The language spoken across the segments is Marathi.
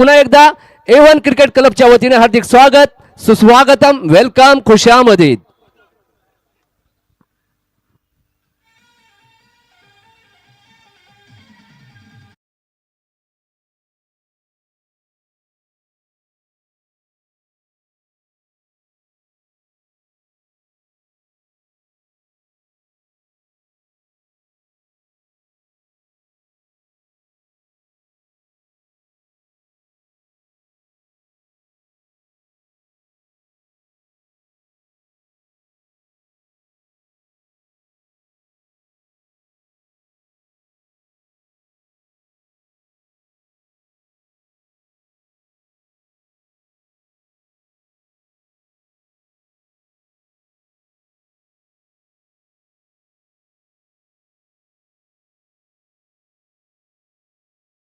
पुन्हा एकदा A1 क्रिकेट क्लबच्या वतीने हार्दिक स्वागत, सुस्वागतम, वेलकम, खुशामदीद.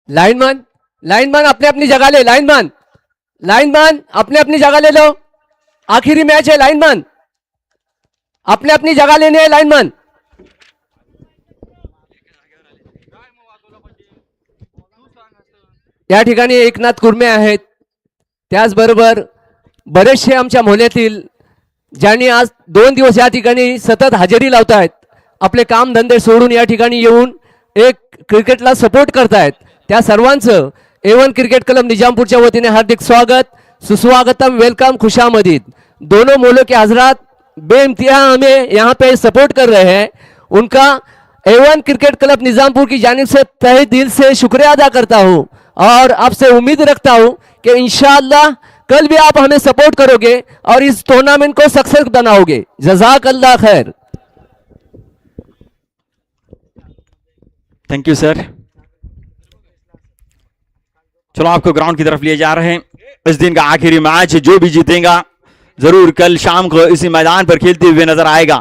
लाइनमैन लाइनमैन अपने अपनी जगह ले. लाइनमैन अपने अपनी जगह ले लो. आखिरी मैच है. लाइनमैन अपने अपनी जगह लेने है. लाइनमैन या ठिकाणी एकनाथ कुर्मे आहेत. त्याचबरोबर बरेचसे आमच्या मोहल्यातील ज्यांनी आज 2 दिवस या ठिकाणी सतत हजेरी लावतायत, आपले काम धंदे सोडून या ठिकाणी येऊन एक क्रिकेटला सपोर्ट करतायत, त्या सर्वांचं A1 क्रिकेट क्लब निजामपुरच्या वतीने हार्दिक स्वागत, सुस्वागतम, वेलकम, खुशामदीद. दोनों मोहल्लों के हजरात बेइंतहा हमें यहाँ पे सपोर्ट कर रहे हैं. उनका A1 क्रिकेट क्लब निजामपुर की जानिब से तहे दिल से शुक्रिया अदा करता हूँ और आपसे उम्मीद रखता हूँ कि इंशाअल्लाह कल भी आप हमें सपोर्ट करोगे और इस टूर्नामेंट को सक्सेस बनाओगे. जज़ाकल्लाह खैर. Thank you sir. चलो आपको ग्राउंड की तरफ लिए जा रहे हैं. इस दिन का आखिरी मैच जो भी जीतेगा जरूर कल शाम को इसी मैदान पर खेलते हुए नजर आएगा,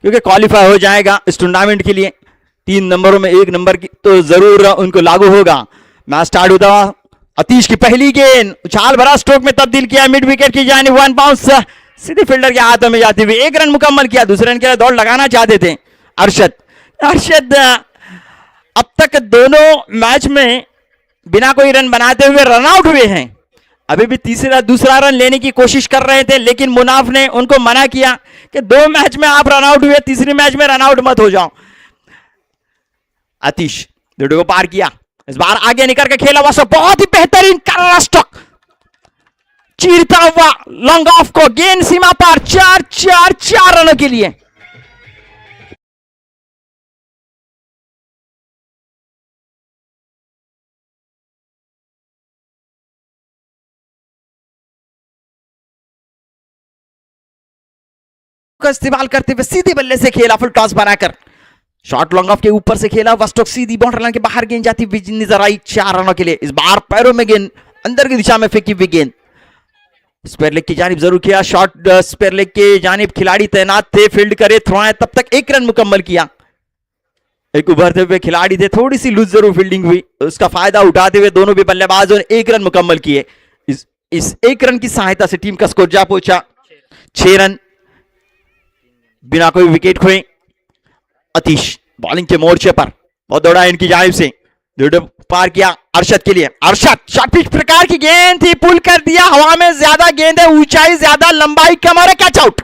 क्योंकि क्वालिफाई हो जाएगा इस टूर्नामेंट के लिए. 3 नंबरों में 1 नंबर की तो जरूर उनको लागू होगा. मैच स्टार्ट होता हुआ अतीश की पहली गेंद उछाल भरा स्ट्रोक में तब्दील किया, मिड विकेट की जानिब 1 बाउंस सीधे फील्डर के हाथों में जाती हुई 1 रन मुकम्मल किया. दूसरे रन के लिए दौड़ लगाना चाहते थे अरशद. अब तक दोनों मैच में बिना कोई रन बनाते हुए रन आउट हुए हैं. अभी भी दूसरा रन लेने की कोशिश कर रहे थे, लेकिन मुनाफ ने उनको मना किया कि 2 मैच में आप रन आउट हुए, तीसरी मैच में रन आउट मत हो जाओ. आतिश डोडो को पार किया, इस बार आगे निकल के खेला हुआ बहुत ही बेहतरीन कर स्टॉक चीरता हुआ लॉन्ग ऑफ को गेंद सीमा पार 4 रनों के लिए. का इस्तेमाल करते हुए सीधे बल्ले से खेला, फुल टॉस बनाकर शॉर्ट लॉन्ग ऑफ के ऊपर से खेला हुआ स्ट्रोक सीधी बाउंड्री लाइन के बाहर गेंद जाती हुई नजर आई 4 रनों के लिए. इस बार पैरों में गेंद अंदर की दिशा में फेंकी हुई गेंद स्क्वायर लेग की जानिब जरूर किया. शॉर्ट स्क्वायर लेग के जानिब खिलाड़ी तैनात थे, फील्ड करे, थ्रो आए, तब तक 1 रन मुकम्मल किया. एक उभरते हुए खिलाड़ी थे, थोड़ी सी लूज जरूर फील्डिंग हुई, उसका फायदा उठाते हुए दोनों भी बल्लेबाजों ने 1 रन मुकम्मल किए. इस 1 रन की सहायता से टीम का स्कोर जा पहुंचा 6 रन बिना कोई विकेट खोए. अतीश बॉलिंग के मोर्चे पर बहुत दौड़ा इनकी जानिब से, पार किया अरशद के लिए. अरशद शॉर्ट पिच प्रकार की गेंद थी, पुल कर दिया, हवा में ज्यादा गेंद है, ऊंचाई ज्यादा, लंबाई कम और catch out.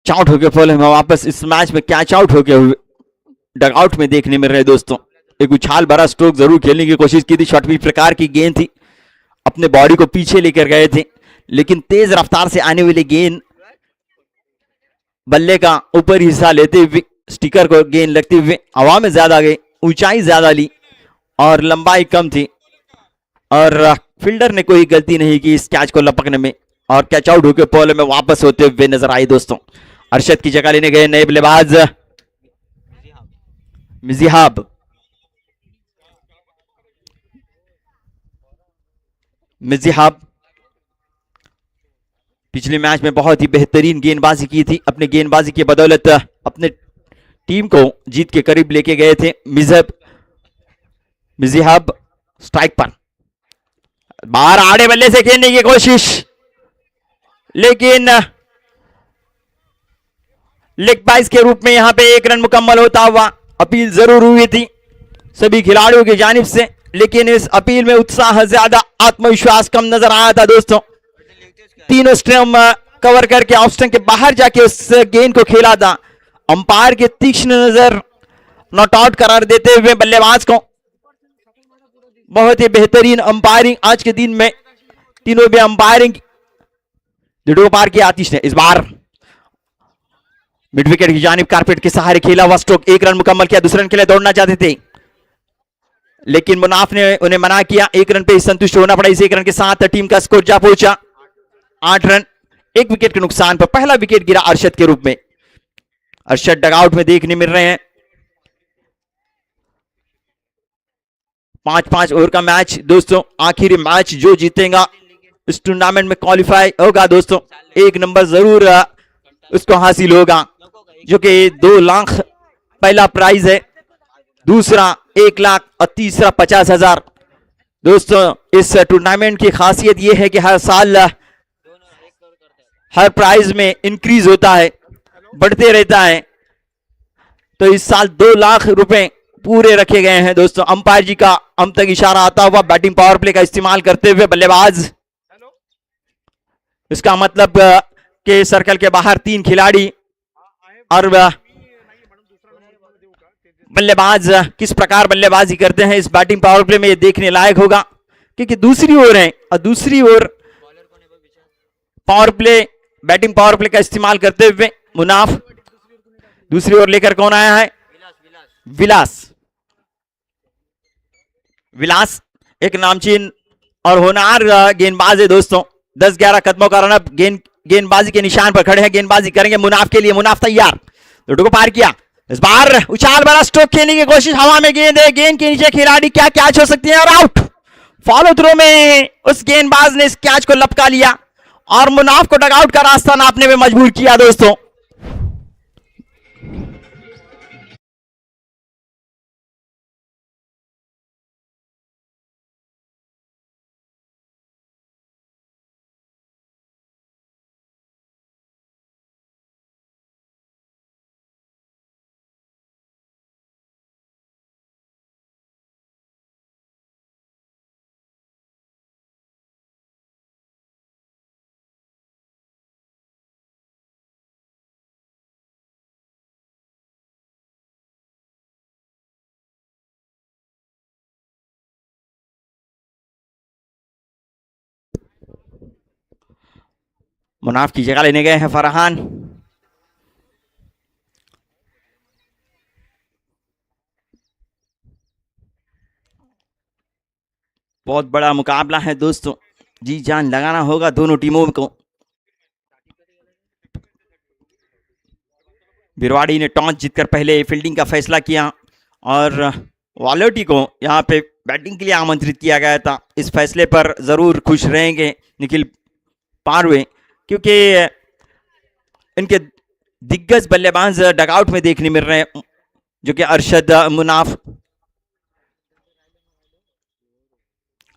Out okay follow में वापस इस मैच में कैच आउट होके डग आउट में देखने मिल रहे दोस्तों. एक उछाल भरा स्ट्रोक जरूर खेलने की कोशिश की थी, शॉर्ट पिच प्रकार की गेंद थी, अपने बॉडी को पीछे लेकर गए थे, लेकिन तेज रफ्तार से आने वाली गेंद बल्ले का ऊपर हिस्सा लेते हुए स्टिकर को गेंद लगते हुए हवा में ज्यादा गई, ऊंचाई ज्यादा ली और लंबाई कम थी और फील्डर ने कोई गलती नहीं की इस कैच को लपकने में और कैच आउट होकर पॉलो में वापस होते हुए नजर आए दोस्तों। अरशद की जगह लेने गए नए बल्लेबाज मिजिहाब। मिजिहाब पिछले मैच में बहुत ही बेहतरीन गेंदबाजी की थी, अपने गेंदबाजी की बदौलत अपने टीम को जीत के करीब लेके गए थे। मिजिहाब स्ट्राइक पर, बाहर आड़े बल्ले से खेलने की कोशिश, लेकिन लेग बाइस के रूप में यहां पे 1 रन मुकम्मल होता हुआ। अपील जरूर हुई थी सभी खिलाड़ियों की जानिब से, लेकिन इस अपील में उत्साह ज्यादा, आत्मविश्वास कम नजर आया था दोस्तों। तीनों स्टंप कवर करके ऑफ स्टंप के बाहर जाके उस गेंद को खेला था। अंपायर के तीक्ष्ण नजर नॉट आउट करार देते हुए बल्लेबाज को। बहुत ही बेहतरीन अंपायरिंग आज के दिन में, तीनों भी अंपायरिंग दो पार की आतिश ने। इस बार मिड विकेट की जानिब कारपेट के सहारे खेला हुआ स्ट्रोक, 1 रन मुकम्मल किया। दूसरे रन के लिए दौड़ना चाहते थे लेकिन मुनाफ ने उन्हें मना किया। 1 रन पे संतुष्ट होना पड़ा। इस 1 रन के साथ टीम का स्कोर जा पहुंचा 8 रन। 1 विकेट के नुकसान पर पहला विकेट गिरा अरशद के रूप में। अरशद डगआउट में देखने मिल रहे हैं। 5-5 ओवर का मैच दोस्तों, आखिरी मैच जो जीतेगा इस टूर्नामेंट में क्वालिफाई होगा दोस्तों। 1 नंबर जरूर उसको हासिल होगा, जो कि 2 लाख पहला प्राइज है, दूसरा 1 लाख और तीसरा 50,000। दोस्तों इस टूर्नामेंट की खासियत यह है कि हर साल हर प्राइज में इंक्रीज होता है, बढ़ते रहता है। तो इस साल 2 लाख रुपए पूरे रखे गए हैं दोस्तों। अंपायर जी का हम तक इशारा आता हुआ बैटिंग पावर प्ले का इस्तेमाल करते हुए बल्लेबाज, इसका मतलब के सर्कल के बाहर 3 खिलाड़ी और बल्लेबाज किस प्रकार बल्लेबाजी करते हैं इस बैटिंग पावर प्ले में, ये देखने लायक होगा। क्योंकि दूसरी ओर है और दूसरी ओर power play, batting power play का इस्तेमाल करते हुए मुनाफ। दूसरी ओर लेकर कौन आया है? विलास। विलास एक नामचीन और होनहार गेंदबाज है दोस्तों। 10-11 कदमों का रनअप गेंदबाजी के निशान पर खड़े हैं। गेंदबाजी करेंगे मुनाफ के लिए। मुनाफ तैयार, को पार किया। इस बार उछाल भरा स्ट्रोक खेलने की कोशिश, हवा में गेंद है, गेंद के नीचे खिलाड़ी, क्या कैच हो सकती है और आउट। फॉलो थ्रो में उस गेंदबाज ने इस कैच को लपका लिया और मुनाफ को डगआउट का रास्ता नापने में मजबूर किया दोस्तों। मुनाफ की जगह लेने गए हैं फरहान। बहुत बड़ा मुकाबला है दोस्तों, जी जान लगाना होगा दोनों टीमों को। बिरवाड़ी ने टॉस जीतकर पहले फील्डिंग का फैसला किया और वालोटी को यहां पे बैटिंग के लिए आमंत्रित किया गया था। इस फैसले पर जरूर खुश रहेंगे निखिल पारवे, क्योंकि इनके दिग्गज बल्लेबाज डगआउट में देखने मिल रहे हैं, जो कि अरशद, मुनाफ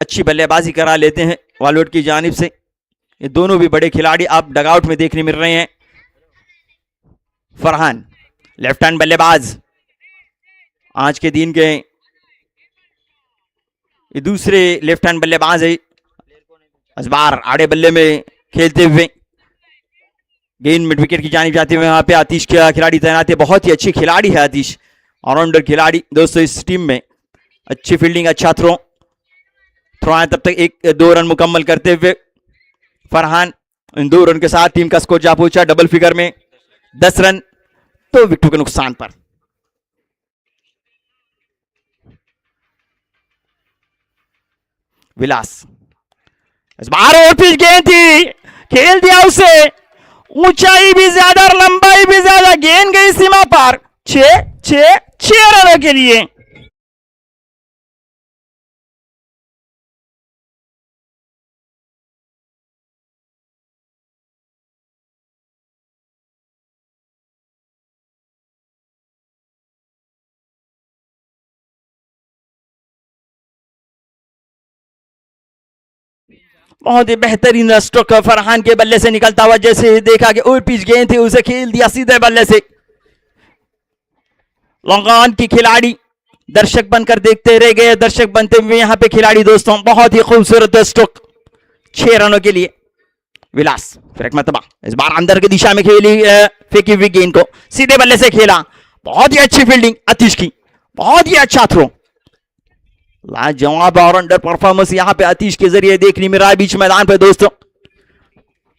अच्छी बल्लेबाजी करा लेते हैं वालोट की जानिब से। ये दोनों भी बड़े खिलाड़ी आप डगआउट में देखने मिल रहे हैं। फरहान लेफ्ट हैंड बल्लेबाज, आज के दिन के ये दूसरे लेफ्ट हैंड बल्लेबाज है। इस बार आड़े बल्ले में खेलते हुए गेंद मिड विकेट की जानिब जाते हुए, यहाँ पे आतिश का खिलाड़ी तैनात है। बहुत ही अच्छी खिलाड़ी है आतिश, ऑलराउंडर खिलाड़ी दोस्तों। इस टीम में अच्छी फील्डिंग, अच्छा थ्रो आए, तब तक 1-2 रन मुकम्मल करते हुए फरहान इन 2 रन के साथ टीम का स्कोर जा पहुंचा डबल फिगर में 10 रन। तो विकेटों के नुकसान पर विलास इस बार और पिच गेंद थी, खेल दिया उसे, ऊंचाई भी ज्यादा और लंबाई भी ज्यादा, गेंद गई सीमा पार, 6 रनों के लिए। बहुत ही बेहतरीन स्ट्रोक फरहान के बल्ले से निकलता हुआ, जैसे देखा कि और पिच गेंद थी उसे खेल दिया सीधे बल्ले से। लॉन्ग ऑन की खिलाड़ी दर्शक बनकर देखते रह गए, दर्शक बनते हुए यहां पे खिलाड़ी दोस्तों, बहुत ही खूबसूरत स्ट्रोक 6 रनों के लिए। विलास फिर एक मरतबा इस बार अंदर की दिशा में खेली, फेंकी हुई गेंद को सीधे बल्ले से खेला, बहुत ही अच्छी फील्डिंग आतिश की, बहुत ही अच्छा थ्रो, लाजवाब और अंडर परफॉर्मेंस यहां पे आतिश के जरिए देखने मिल रहा है बीच मैदान पे दोस्तों।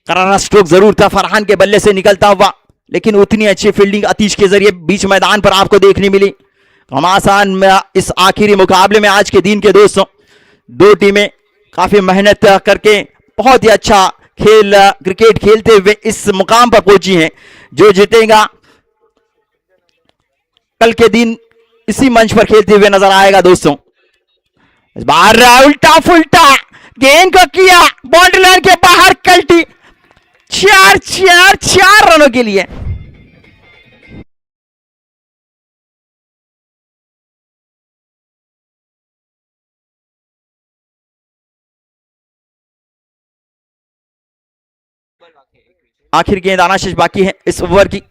करारा स्ट्रोक जरूर था फरहान के बल्ले से निकलता हुआ, लेकिन उतनी अच्छी फील्डिंग आतिश के जरिए बीच मैदान पर आपको देखने मिली। घमासान में इस आखिरी मुकाबले में आज के दिन के दोस्तों, दो टीमें काफी मेहनत करके बहुत ही अच्छा खेल क्रिकेट खेलते हुए इस मुकाम पर पहुंची हैं। जो जीतेगा कल के दिन इसी मंच पर खेलते हुए नजर आएगा दोस्तों। इस बार उल्टा फुल्टा गेंद को किया, बाउंड्री लाइन के बाहर कल्टी, 4 रनों के लिए। आखिर गेंद आना शेष बाकी है इस ओवर की।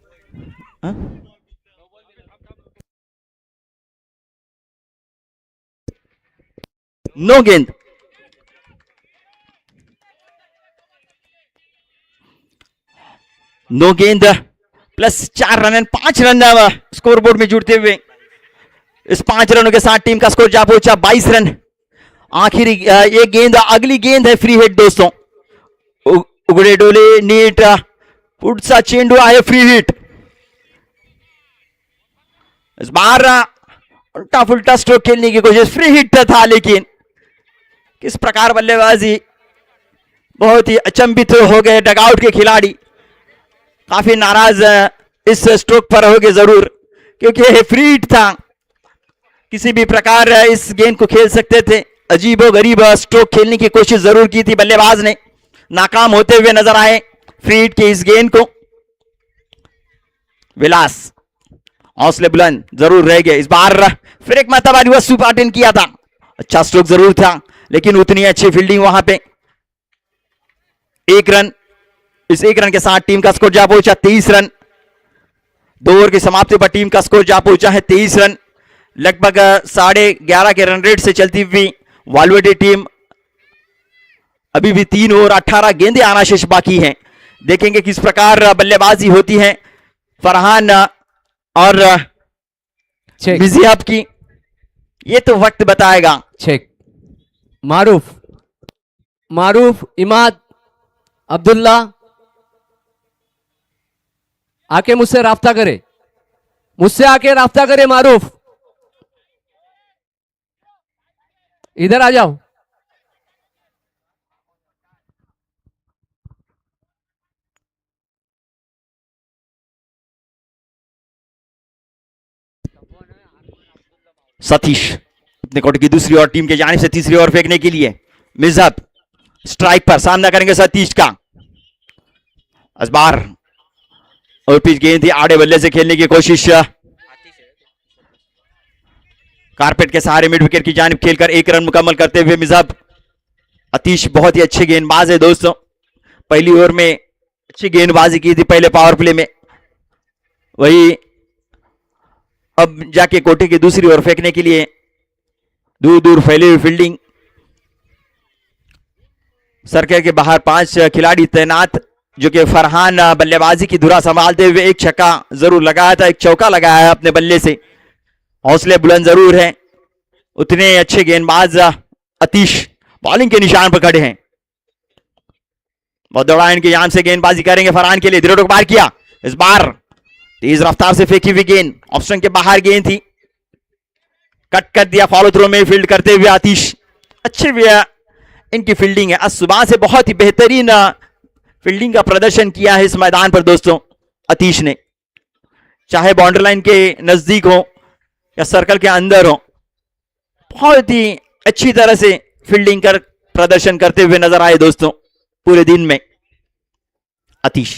नो गेंद, नो गेंद प्लस 4 रन, 5 रन स्कोरबोर्ड में जुड़ते हुए इस 5 रनों के साथ टीम का स्कोर जा पहुंचा 22 रन। आखिरी ये गेंद, अगली गेंद है फ्री हिट दोस्तों, उगड़े डोले नीट पुढचा चेंडू आहे फ्री हिट। इस बार उल्टा फुल्टा स्ट्रोक खेलने की कोशिश, फ्री हिट था लेकिन किस प्रकार बल्लेबाजी, बहुत ही अचंभित हो गए डगआउट के खिलाड़ी, काफी नाराज इस स्ट्रोक पर हो गए जरूर, क्योंकि यह फ्री हिट था, किसी भी प्रकार इस गेंद को खेल सकते थे। अजीबो गरीब स्ट्रोक खेलने की कोशिश जरूर की थी बल्लेबाज ने, नाकाम होते हुए नजर आए फ्री हिट के इस गेंद को। विलास हौसले बुलंद जरूर रह गए, इस बार फिर एक मरतबा रिवर्स स्वीप अटेंड किया था, अच्छा स्ट्रोक जरूर था लेकिन उतनी अच्छी फील्डिंग वहां पे। 1 रन, इस 1 रन के साथ टीम का स्कोर जा पहुंचा 23 रन। 2 ओवर की समाप्ति पर टीम का स्कोर जा पहुंचा है 23 रन। लगभग 11.5 के रन रेट से चलती हुई वालवेटे टीम अभी भी 3 ओवर 18 गेंदें आना शेष बाकी हैं। देखेंगे किस प्रकार बल्लेबाजी होती है फरहान और मिजियाब की, ये तो वक्त बताएगा। चेक मारूफ इमाद अब्दुल्ला आके मुझसे राब्ता करे, मुझसे आके राब्ता करे। मारूफ इधर आ जाओ। सतीश अपने कोर्ट की दूसरी ओर टीम के जानिब से तीसरी ओर फेंकने के लिए, मिजहब स्ट्राइक पर सामना करेंगे सतीश का। इस बार और पिच गेंद थी, आड़े बल्ले से खेलने की कोशिश, कारपेट के सहारे मिड विकेट की जानिब खेलकर 1 रन मुकम्मल करते हुए मिजहब। अतीश बहुत ही अच्छे गेंदबाज है दोस्तों, पहली ओवर में अच्छी गेंदबाजी की थी पहले पावर प्ले में, वही अब जाके कोटे की दूसरी ओर फेंकने के लिए दूर दूर फैली हुई फील्डिंग। सर्कल के बाहर 5 खिलाड़ी तैनात, जो कि फरहान बल्लेबाजी की धुरा संभालते हुए 1 छक्का जरूर लगाया था, 1 चौका लगाया है अपने बल्ले से। हौसले बुलंद जरूर हैं, उतने अच्छे गेंदबाज अतीश बॉलिंग के निशान पर खड़े हैं। बहुत दौड़ा इनके यहां से गेंदबाजी करेंगे फरहान के लिए, दृढ़ पार किया, इस बार तेज रफ्तार से फेंकी हुई गेंद ऑप्शन के बाहर गेंद थी, कट कर दिया, फॉलो थ्रो में फील्ड करते हुए आतिश। अच्छे इनकी फील्डिंग है। आज सुबह से बहुत ही बेहतरीन फील्डिंग का प्रदर्शन किया है इस मैदान पर दोस्तों आतिश ने, चाहे बाउंड्री लाइन के नजदीक हो या सर्कल के अंदर हो, बहुत ही अच्छी तरह से फील्डिंग कर प्रदर्शन करते हुए नजर आए दोस्तों पूरे दिन में आतिश।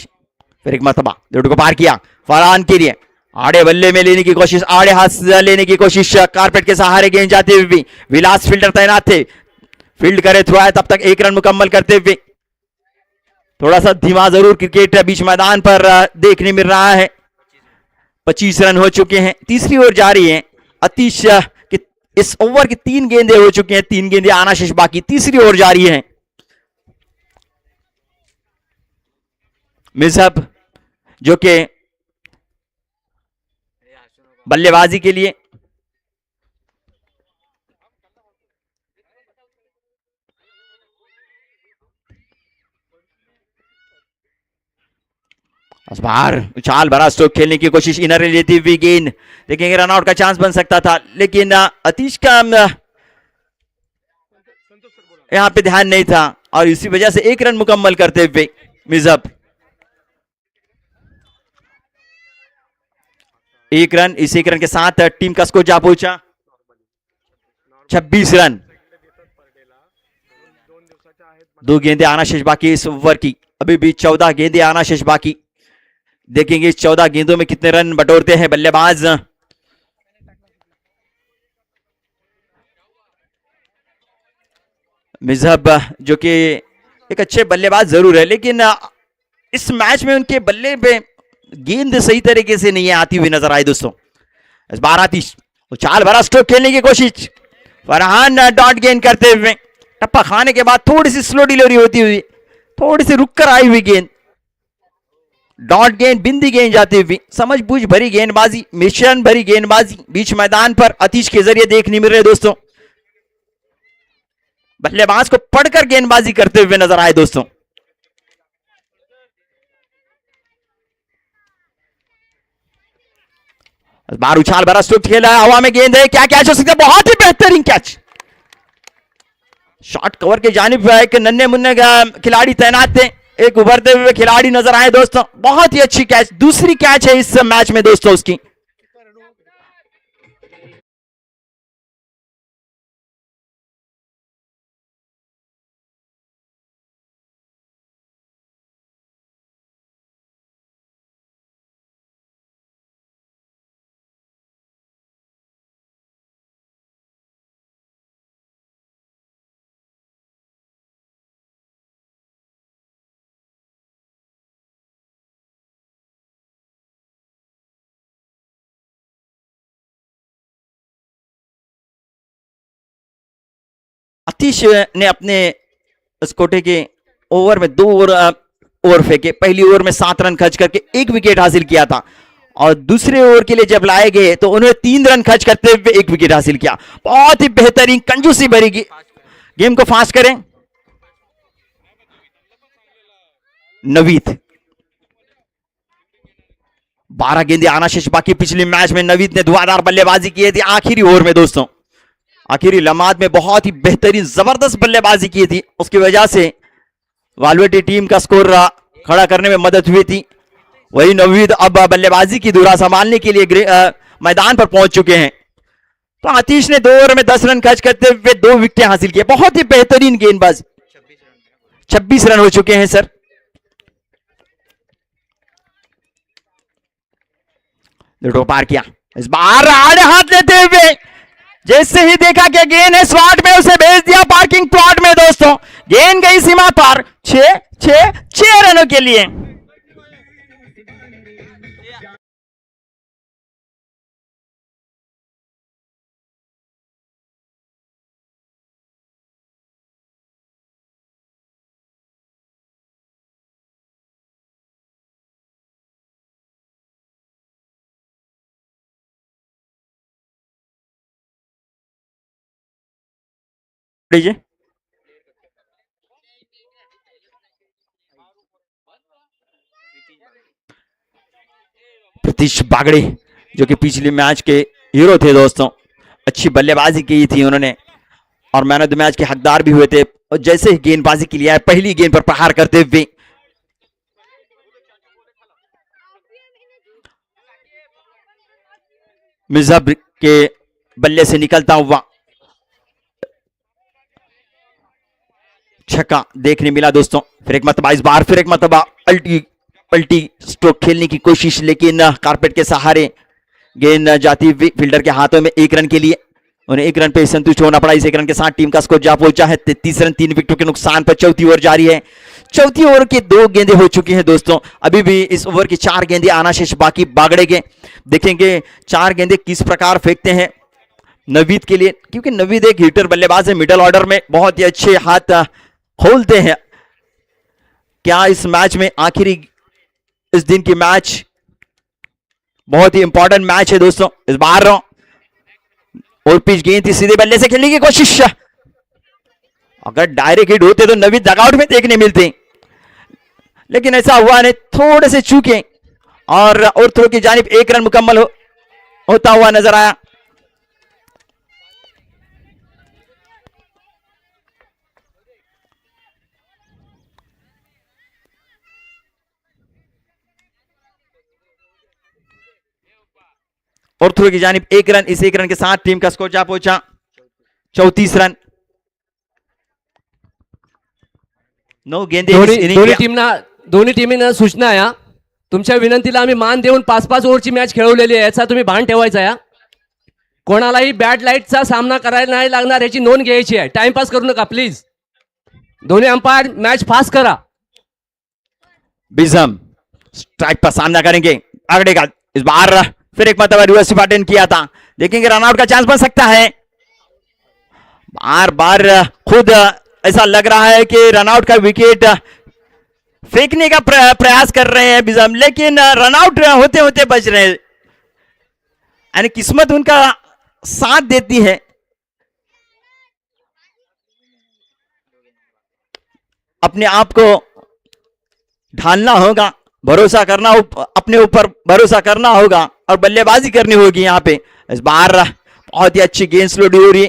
फिर एक मरतबा को पार किया फरहान के लिए, आड़े बल्ले में लेने की कोशिश, आड़े हाथ से लेने की कोशिश, कारपेट के सहारे गेंद जाते हुए भी विलास फील्डर तैनात थे, फील्ड करे थ्रो आए, तब तक एक रन मुकम्मल करते हुए। थोड़ा सा धीमा जरूर क्रिकेट बीच मैदान पर देखने मिल रहा है। 25 रन हो चुके हैं, तीसरी ओवर जारी है। आतिश की इस ओवर की 3 गेंदें हो चुकी हैं, 3 गेंदें आना शेष बाकी, तीसरी ओवर जारी है। मिजहब जो कि बल्लेबाजी के लिए बाहर उछाल भरा स्ट्रोक खेलने की कोशिश, इनर लेती हुई गेंद, देखेंगे रनआउट का चांस बन सकता था, लेकिन आतिश का यहां पे ध्यान नहीं था और इसी वजह से 1 रन मुकम्मल करते हुए मिजहब 1 रन, इस 1 रन के साथ टीम का स्कोर जा पहुंचा 26 रन। 2 गेंदें आना शेष बाकी इस ओवर की, अभी भी 14 गेंदें आना शेष बाकी। देखेंगे इस 14 गेंदों में कितने रन बटोरते हैं बल्लेबाज। मिजहब जो कि एक अच्छे बल्लेबाज जरूर है, लेकिन इस मैच में उनके बल्ले पे गेंद सही तरीके से नहीं आती हुई नजर आई दोस्तों। इस बार आतिश उछाल भरा स्ट्रोक खेलने की कोशिश, फरहान डॉट गेंद करते हुए, टप्पा खाने के बाद थोड़ी सी स्लो डिलीवरी होती हुई, थोड़ी सी रुक कर आई हुई गेंद, डॉट गेंद, बिंदी गेंद जाती हुई, समझ बूझ भरी गेंदबाजी, मिशन भरी गेंदबाजी बीच मैदान पर आतिश के जरिए देखने मिल रहे दोस्तों। बल्लेबाज को पढ़कर गेंदबाजी करते हुए नजर आए दोस्तों। बार उछाल भरा स्ट्रोक खेला है, हवा में गेंद है, क्या कैच हो सकता है, बहुत ही बेहतरीन कैच, शॉट कवर के जानिब एक नन्हे मुन्ने खिलाड़ी तैनात थे, एक उभरते हुए खिलाड़ी नजर आए दोस्तों, बहुत ही अच्छी कैच, दूसरी कैच है इस मैच में दोस्तों उसकी। आतिश ने अपने इस कोटे के ओवर में 2 ओवर फेंके, पहली ओवर में 7 रन खर्च करके 1 विकेट हासिल किया था और दूसरे ओवर के लिए जब लाए गए तो उन्होंने 3 रन खर्च करते हुए 1 विकेट हासिल किया। बहुत ही बेहतरीन कंजूसी भरी गेम को फास्ट करें नवीद। 12 गेंदें आना शेष बाकी। पिछले मैच में नवीद ने धुआंधार बल्लेबाजी की थी आखिरी ओवर में दोस्तों, आखिरी लम्हात में बहुत ही बेहतरीन जबरदस्त बल्लेबाजी की थी, उसकी वजह से वालवेटी टीम का स्कोर खड़ा करने में मदद हुई थी। वही नवीद अब बल्लेबाजी की धुरा संभालने के लिए मैदान पर पहुंच चुके हैं। तो आतिश ने 2 ओवर में 10 रन खर्च करते हुए 2 विकेट हासिल किए, बहुत ही बेहतरीन गेंदबाज। 26 रन हो चुके हैं सर। लुटो पार किया, इस बार आड़े हाथ लेते हुए जैसे ही देखा कि गेंद है स्लॉट में, उसे भेज दिया पार्किंग प्लॉट में दोस्तों। गेंद गई सीमा पार, 6 रनों के लिए। लीजिए प्रतीश बागड़े जो कि पिछले मैच के हीरो थे दोस्तों, अच्छी बल्लेबाजी की थी उन्होंने और मैन ऑफ द मैच के हकदार भी हुए थे। और जैसे ही गेंदबाजी के लिए आए, पहली गेंद पर प्रहार करते हुए मिर्जा के बल्ले से निकलता हुआ छक्का देखने मिला दोस्तों। फिर एक मरतबा, इस बार फिर एक मरतबा अल्टी पल्टी स्ट्रोक खेलने की कोशिश, लेकिन कारपेट के सहारे गेंद जाती हुई फील्डर के हाथों में। 1 रन के लिए उन्हें 1 रन पे संतुष्ट होना पड़ा। इस 1 रन के साथ टीम का स्कोर जा पहुंचा है 33 रन, 3 विकेटों के नुकसान पर। चौथी ओवर जारी है। चौथी ओवर की 2 गेंदें हो चुकी हैं दोस्तों। अभी भी इस ओवर की 4 गेंदें आना शेष बाकी। बागड़े के देखेंगे 4 गेंदें किस प्रकार फेंकते हैं नवीद के लिए, क्योंकि नवीद एक हिटर बल्लेबाज है। मिडल ऑर्डर में बहुत ही अच्छे हाथ खोलते हैं। क्या इस मैच में आखिरी इस दिन की मैच बहुत ही इंपॉर्टेंट मैच है दोस्तों। इस बार और पिच गेंद थी, सीधे बल्ले से खेलने की कोशिश। अगर डायरेक्ट हिट होते तो नवीद डगआउट में देखने मिलते, लेकिन ऐसा हुआ नहीं। थोड़े से चूके और थ्रो की जानिब 1 रन मुकम्मल होता हुआ नजर आया। और थ्रो की जानिब 1 रन। इस 1 रन के साथ टीम का स्कोर जा पहुंचा 34 रन। 9 गेंदे इस इनिंग की। दोन्ही टीमींना सूचना या तुमच्या विनंतीला आम्ही मान देऊन 5-5 ओव्हरची मॅच खेळवलेली आहे, याचा तुम्ही भान ठेवायचा या. कोणालाही बॅड लाईटचा सामना करायला नाही लागणार याची नोंद घ्यायची आहे. टाइमपास करू नका प्लीज. दोन्ही अंपायर मैच फास्ट करा. बिजम स्ट्राइक पर सामना करेंगे आगड़े का। इस बार फिर एक मतलब रिवर्स पैटर्न किया था, देखेंगे रनआउट का चांस बन सकता है। बार बार खुद ऐसा लग रहा है कि रनआउट का विकेट फेंकने का प्रयास कर रहे हैं बिजम, लेकिन रनआउट होते होते बच रहे हैं। यानी किस्मत उनका साथ देती है। अपने आप को ढालना होगा, भरोसा करना, अपने ऊपर भरोसा करना होगा और बल्लेबाजी करनी होगी यहां पे। इस बार बहुत ही अच्छी गेंद स्लो डिलीवरी,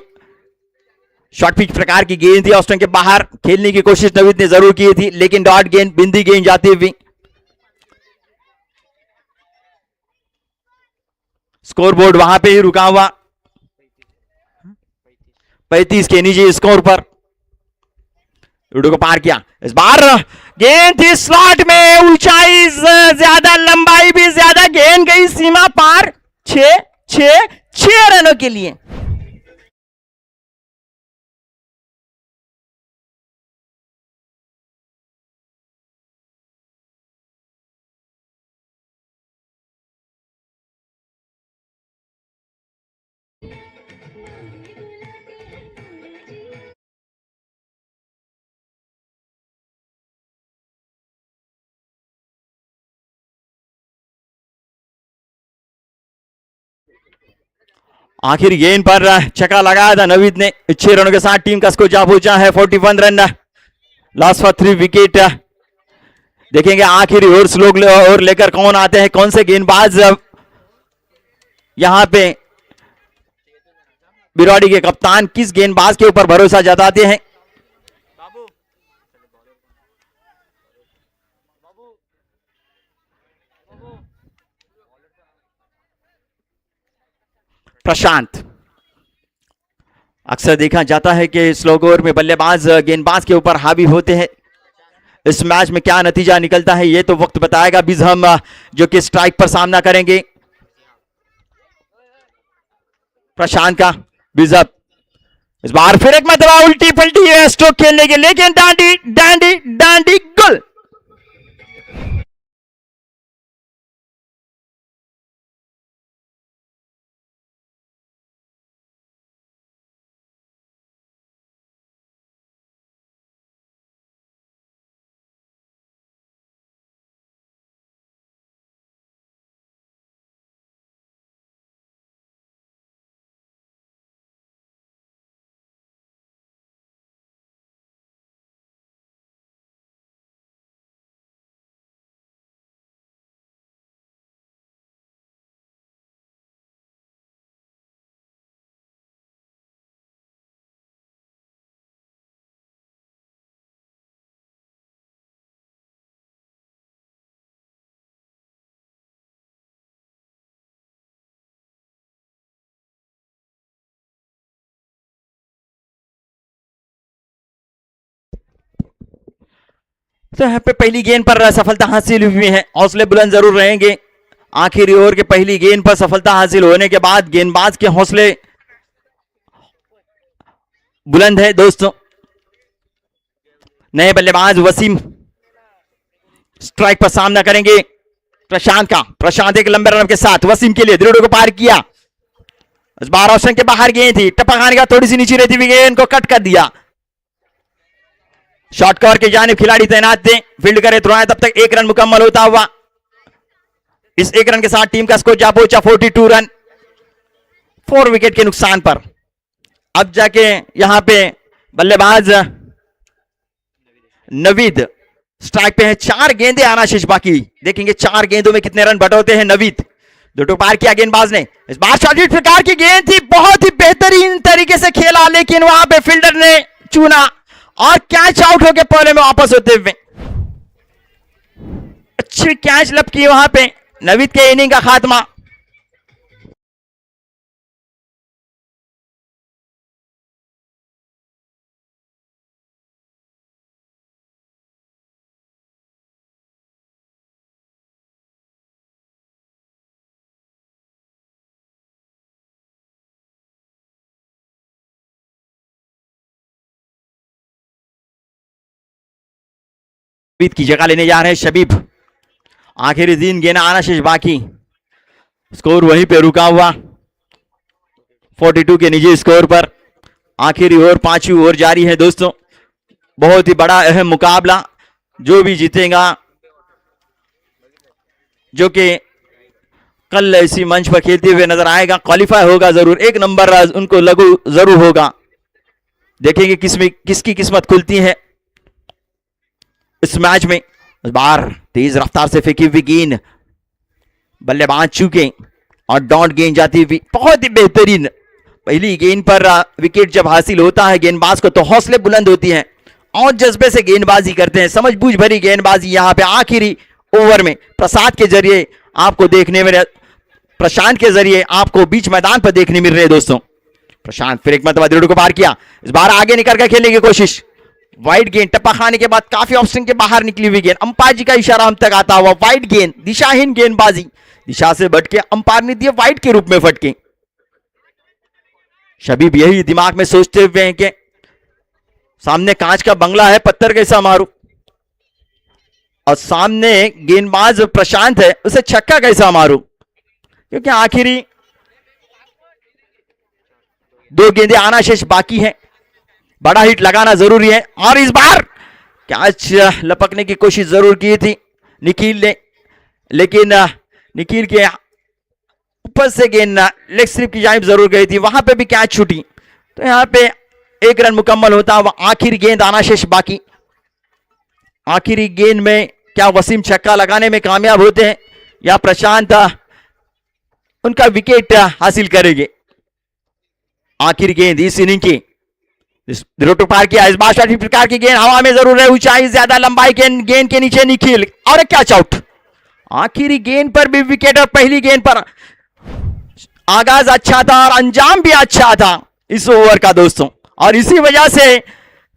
शॉर्ट पिच प्रकार की गेंद थी। ऑस्टन के बाहर खेलने की कोशिश नवीद ने जरूर की थी, लेकिन डॉट गेंद, बिंदी गेंद जाती हुई। स्कोरबोर्ड वहां पे ही रुका हुआ 35 के नीचे स्कोर पर। लूडो को पार किया। इस बार गेंद थी स्लॉट में, ऊंचाई ज्यादा, लंबाई भी ज्यादा, गेंद गई सीमा पार। 6 रनों के लिए। आखिर गेंद पर छक्का लगाया था नवीद ने। 6 रनों के साथ टीम का स्कोर जा पहुंचा है 41 रन, लॉस फॉर 3 विकेट। देखेंगे आखिर ओवर्स लोग और लेकर कौन आते हैं, कौन से गेंदबाज यहां पे बिरौड़ी के कप्तान किस गेंदबाज के ऊपर भरोसा जताते हैं। प्रशांत। अक्सर देखा जाता है कि स्लो ओवर में बल्लेबाज गेंदबाज के ऊपर हावी होते हैं। इस मैच में क्या नतीजा निकलता है ये तो वक्त बताएगा। बिजहम जो कि स्ट्राइक पर सामना करेंगे प्रशांत का। बिजहम इस बार फिर एक मतलब उल्टी पलटी स्ट्रोक खेलने के, लेकिन डांडी डांडी डांडी गुल। तो यहाँ पे पहली गेंद पर सफलता हासिल हुई है, हौसले बुलंद जरूर रहेंगे। आखिरी ओवर के पहली गेंद पर सफलता हासिल होने के बाद गेंदबाज के हौसले बुलंद है दोस्तों। नए बल्लेबाज वसीम स्ट्राइक पर सामना करेंगे प्रशांत का। प्रशांत एक लंबे रन के साथ वसीम के लिए दृढ़ को पार किया, इस बार ऑप्शन के बाहर गेंद थी, टप्पा खाने का थोड़ी सी नीचे रहती हुई गेंद को कट कर दिया। शॉर्ट कवर के जानिब खिलाड़ी तैनात थे, फील्ड करे थ्रो, तब तक एक रन मुकम्मल होता हुआ। इस एक रन के साथ टीम का स्कोर जा पहुंचा 42 रन, 4 विकेट के नुकसान पर। अब जाके यहां पे बल्लेबाज नवीद स्ट्राइक पे है, 4 गेंदें आना शेष बाकी। देखेंगे 4 गेंदों में कितने रन बटोरते हैं नवीद। दो पार किया गेंदबाज ने, इस बार शॉर्ट प्रकार की गेंद थी, बहुत ही बेहतरीन तरीके से खेला, लेकिन वहां पे फील्डर ने चुना और कैच आउट होकर पहले में वापस होते हुए अच्छी कैच लब की वहां पे नवीद के इनिंग का खात्मा। की जगह लेने जा रहे हैं शबीब। आखिरी 3 गेंद आना शेष बाकी, स्कोर वहीं पे रुका हुआ 42 के निजी स्कोर पर। आखिरी ओवर 5वीं ओवर जारी है दोस्तों, बहुत ही बड़ा अहम मुकाबला। जो भी जीतेगा, जो कि कल इसी मंच पर खेलते हुए नजर आएगा, क्वालिफाई होगा जरूर, 1 नंबर उनको लगू जरूर होगा। देखेंगे किसकी किस्मत खुलती है इस मैच में। इस बार तेज रफ्तार से फेंकी हुई गेंद, बल्लेबाज चूके और डॉट गेंद जाती हुई, बहुत ही बेहतरीन। पहली गेंद पर विकेट जब हासिल होता है गेंदबाज को तो हौसले बुलंद होती हैं और जज्बे से गेंदबाजी करते हैं, समझबूझ भरी गेंदबाजी। यहां पे आखिरी ओवर में प्रसाद के जरिए आपको देखने में, प्रशांत के जरिए आपको बीच मैदान पर देखने मिल रहे हैं दोस्तों। प्रशांत फिर एक मरतबा दृढ़ को पार किया, इस बार आगे निकल कर खेलने की कोशिश, वाइड गेंद टप्पा खाने के बाद काफी ऑप्शन के बाहर निकली हुई गेंद, अंपायर जी का इशारा हम तक आता हुआ, वाइड गेंद, दिशाहीन गेंदबाजी, दिशा से भटके अंपायर ने दिया वाइड के रूप में फटके। शबीब यही दिमाग में सोचते हुए हैं कि सामने कांच का बंगला है, पत्थर कैसा मारू, और सामने गेंदबाज प्रशांत है, उसे छक्का कैसा मारू, क्योंकि आखिरी 2 गेंदें आना शेष बाकी है, बड़ा हिट लगाना जरूरी है। और इस बार कैच लपकने की कोशिश जरूर की थी निखिल ने, लेकिन निखिल के ऊपर से गेंद लेग स्लिप की जानिब जरूर गई थी, वहां पे भी कैच छूटी, तो यहां पे 1 रन मुकम्मल होता हुआ। आखिरी गेंद आना शेष बाकी, आखिरी गेंद में क्या वसीम छक्का लगाने में कामयाब होते हैं या प्रशांत उनका विकेट हासिल करेंगे। आखिरी गेंद इस इनिंग की, दृढ़ पार किया, इस बार प्रकार की गेंद हवा में जरूर है, ऊंचाई ज्यादा, लंबाई गेंद के नीचे निखिल और कैच आउट। आखिरी गेंद पर भी विकेट और पहली गेंद पर आगाज अच्छा था और अंजाम भी अच्छा था इस ओवर का दोस्तों, और इसी वजह से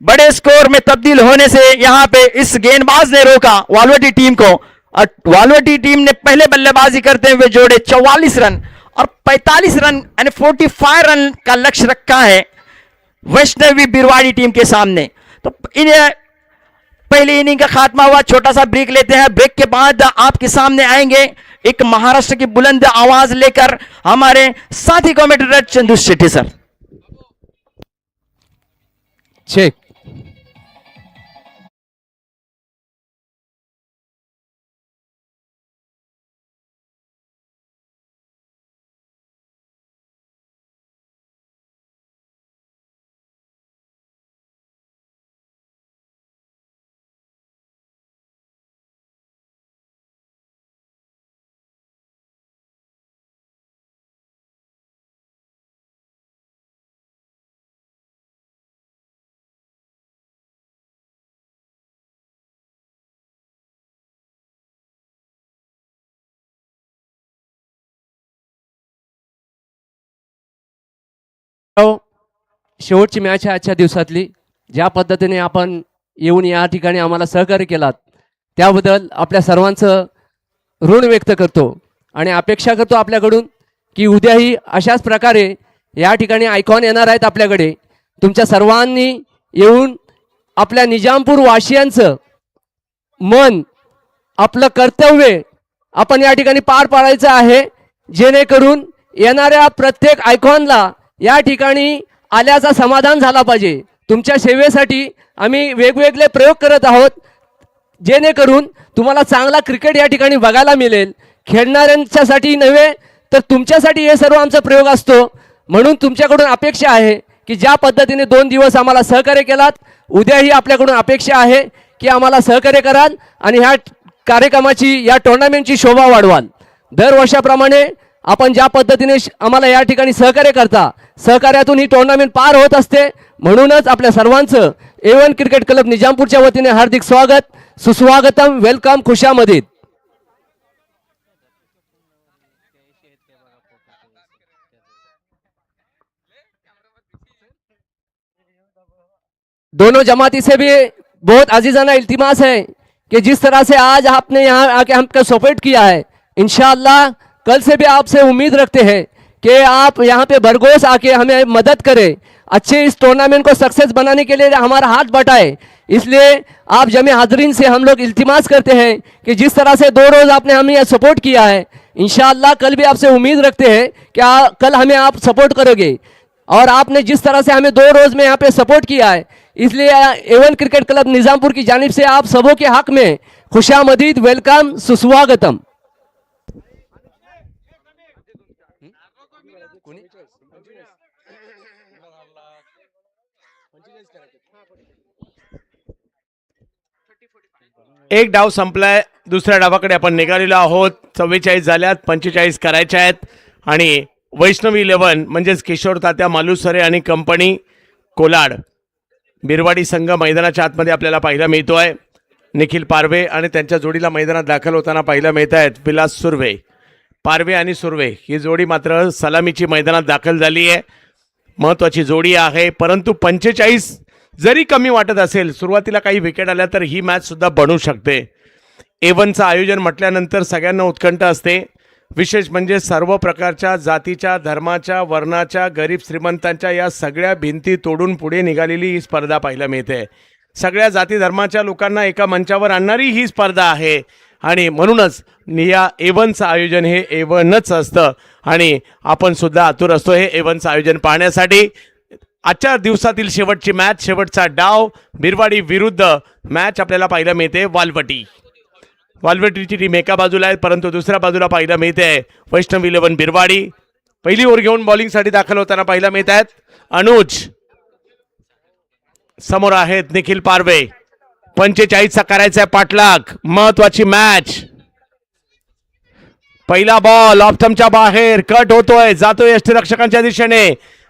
बड़े स्कोर में तब्दील होने से यहां पे इस गेंदबाज ने रोका वालवटी टीम को, और वालवटी टीम ने पहले बल्लेबाजी करते हुए जोड़े 44 रन और 45 रन यानी 45 रन का लक्ष्य रखा है वैष्णवी बिरवाड़ी टीम के सामने। तो इन्हें पहली इनिंग का खात्मा हुआ, छोटा सा ब्रेक लेते हैं, ब्रेक के बाद आपके सामने आएंगे एक महाराष्ट्र की बुलंद आवाज लेकर हमारे साथी कमेंटेटर चंदू शेट्टी सर। चेक शेवटची मॅच आहे आजच्या दिवसातली, ज्या पद्धतीने आपण येऊन या ठिकाणी आम्हाला सहकार्य केलात त्याबद्दल आपल्या सर्वांचं ऋण व्यक्त करतो आणि अपेक्षा करतो आपल्याकडून की उद्याही अशाच प्रकारे या ठिकाणी आयकॉन येणार आहेत आपल्याकडे. तुमच्या सर्वांनी येऊन आपल्या निजामपूर वासियांचं मन, आपलं कर्तव्य आपण या ठिकाणी पार पाडायचं आहे, जेणेकरून येणाऱ्या प्रत्येक आयकॉनला या ठिकाणी आल्याचा समाधान झाला पाहिजे. तुमच्या सेवेसाठी आम्ही वेगवेगळे प्रयोग करत आहोत, जेणेकरून तुम्हाला चांगला क्रिकेट या ठिकाणी बघायला मिळेल. खेळणाऱ्यांच्यासाठी नव्हे तर तुमच्यासाठी हे सर्व आमचा प्रयोग असतो. म्हणून तुमच्याकडून अपेक्षा आहे की ज्या पद्धतीने 2 दिवस आम्हाला सहकार्य केलात, उद्याही आपल्याकडून अपेक्षा आहे की आम्हाला सहकार्य कराल आणि ह्या कार्यक्रमाची, या टुर्नामेंटची शोभा वाढवाल. दरवर्षाप्रमाणे आपण ज्या पद्धतीने आम्हाला या ठिकाणी सहकार्य करता, सहकार्यातून ही टुर्नामेंट पार होत असते. म्हणूनच आपल्या सर्वांचं A1 क्रिकेट क्लब निजामपूरच्या वतीने हार्दिक स्वागत, सुस्वागतम, वेलकम, खुशामदीद. दोनों जमाती से भी बहुत अजीजाना इल्तिमास है कि जिस तरह से आज आपने यहाँ आके हमको सपोर्ट किया है, इंशाअल्लाह कल से भी आपसे उम्मीद रखते हैं कि आप यहाँ पे भरघोस आके हमें मदद करें, अच्छे इस टूर्नामेंट को सक्सेस बनाने के लिए हमारा हाथ बटाए. इसलिए आप जमे हाजरीन से हम लोग इल्तिमास करते हैं कि जिस तरह से 2 रोज़ आपने हमें यह सपोर्ट किया है, इंशाअल्लाह कल भी आपसे उम्मीद रखते हैं कि कल हमें आप सपोर्ट करोगे. और आपने जिस तरह से हमें 2 रोज़ में यहाँ पे सपोर्ट किया है, इसलिए A1 क्रिकेट क्लब निजामपुर की जानिब से आप सबों के हक में खुशामदीद, वेलकम, सुस्वागतम. एक डाव संपलाय, दुसऱ्या डावाकडे आपण निघालेलो आहोत. 44 झाल्यात, 45 करायच्या आहेत आणि वैष्णवी 11 म्हणजेच किशोर तात्या मालुसरे आणि कंपनी कोलाड बिरवाडी संघ मैदानाच्या आतमध्ये आपल्याला पाहायला मिळतोय. निखिल पारवे आणि त्यांच्या जोडीला मैदानात दाखल होताना पाहायला मिळत आहेत विलास सुर्वे. पारवे आणि सुर्वे ही जोडी मात्र सलामीची मैदानात दाखल झाली आहे. महत्त्वाची जोडी आहे, परंतु 45 जरी कमी वाटत असेल, सुरुवातीला काही विकेट आल्या तर ही मॅच सुद्धा बनू शकते. A1चं आयोजन म्हटल्यानंतर सगळ्यांना उत्कंठ असते. विशेष म्हणजे सर्व प्रकारच्या जातीच्या, धर्माच्या, वर्णाच्या, गरीब श्रीमंतांच्या या सगळ्या भिंती तोडून पुढे निघालेली ही स्पर्धा पाहायला मिळते. सगळ्या जाती धर्माच्या लोकांना एका मंचावर आणणारी ही स्पर्धा आहे आणि म्हणूनच या A1चं आयोजन हे A1च असतं आणि आपण सुद्धा आतुर असतो हे A1चं आयोजन पाहण्यासाठी. आजच्या दिवसातील शेवटची मॅच, शेवटचा डाव, बिरवाडी विरुद्ध मॅच आपल्याला पाहायला मिळते वालवटी. वालवटीची टीम एका बाजूला आहे, परंतु दुसऱ्या बाजूला पाहायला मिळते वैष्णवी 11 बिरवाडी. पहिली ओव्हर घेऊन बॉलिंगसाठी दाखल होताना पाहायला मिळत आहेत अनुज. समोर आहेत निखिल पारवे. 45चा करायचा आहे पाठलाग. महत्वाची मॅच. पहिला बॉल ऑप्टमच्या बाहेर कट होतोय, जातोय यष्टीरक्षकांच्या दिशेने.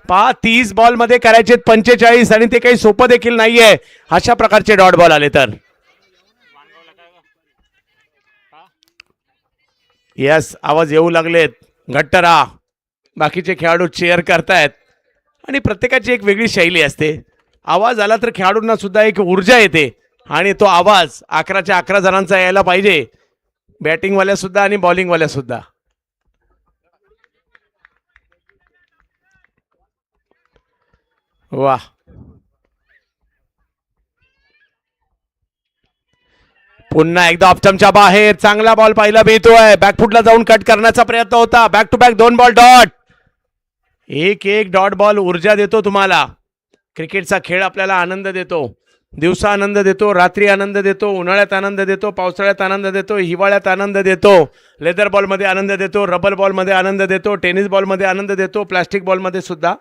30 बॉल मध्ये करायचे 45 आणि ते काही सोपं देखील नाहीये. अशा प्रकारचे डॉट बॉल आले तर यस, आवाज येऊ लागलेत. घट्ट राहा. बाकीचे खेळाडू चेअर करतायत आणि प्रत्येकाची एक वेगळी शैली असते. आवाज आला तर खेळाडूंना सुद्धा एक ऊर्जा येते आणि तो आवाज 11च्या 11 जणांचा यायला पाहिजे, बॅटिंगवाल्या सुद्धा आणि बॉलिंगवाल्या सुद्धा. वाह, पुन्हा एकदा ऑप्टमच्या बाहेर चांगला बॉल पाहिला मिळतोय. बॅकफुटला जाऊन कट करण्याचा प्रयत्न होता. Back to back 2 ball dot. एक डॉट बॉल ऊर्जा देतो तुम्हाला. क्रिकेटचा खेळ आपल्याला आनंद देतो. दिवसा आनंद देतो, रात्री आनंद देतो, उन्हाळ्यात आनंद देतो, पावसाळ्यात आनंद देतो, हिवाळ्यात आनंद देतो, लेदर बॉलमध्ये आनंद देतो, रबर बॉलमध्ये आनंद देतो, टेनिस बॉलमध्ये आनंद देतो, प्लास्टिक बॉलमध्ये सुद्धा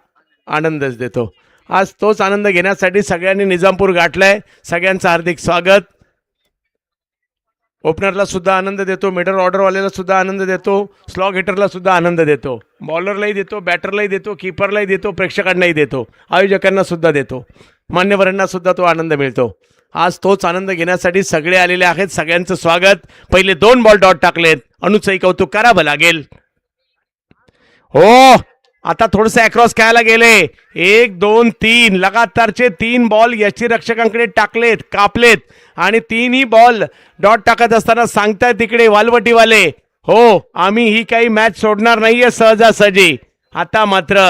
आनंदच देतो. आज तोच आनंद घेण्यासाठी सगळ्यांनी निजामपूर गाठलाय. सगळ्यांचं हार्दिक स्वागत. ओपनरला सुद्धा आनंद देतो, मिडल ऑर्डरवाल्याला सुद्धा आनंद देतो, स्लॉग हिटरला सुद्धा आनंद देतो, बॉलरलाही देतो, बॅटरलाही देतो, कीपरलाही देतो, प्रेक्षकांनाही देतो, आयोजकांना सुद्धा देतो, मान्यवरांना सुद्धा तो आनंद मिळतो. आज तोच आनंद घेण्यासाठी सगळे आलेले आहेत. सगळ्यांचं स्वागत. पहिले 2 बॉल डॉट टाकलेत. अनुजचंही कौतुक करावं लागेल. हो, आता थोडस अक्रॉस खेळायला गेले. 1 2 3 लगातारचे 3 बॉल यष्टीरक्षकांकडे टाकलेत, कापलेत आणि 3ही बॉल डॉट टाकत असताना सांगतायत तिकडे वालवटीवाले, हो आम्ही ही काही मॅच सोडणार नाहीये सहजासहजी. आता मात्र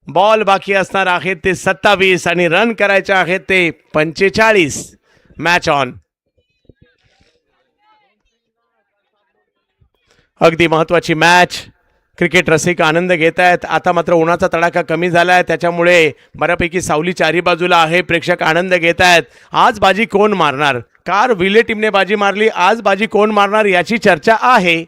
बॉल बाकी असणार आहेत ते 27 आणि रन करायचे आहेत ते 45. Match on. अगदी महत्वाची मॅच. क्रिकेट रसिक आनंद घेत आहेत. आता मात्र उन्हाचा तडाखा कमी झाला आहे, त्याच्यामुळे बऱ्यापैकी सावली चारी बाजूला आहे. प्रेक्षक आनंद घेत आहेत. आज बाजी कोण मारणार? कार विले टीमने बाजी मारली, आज बाजी कोण मारणार याची चर्चा आहे.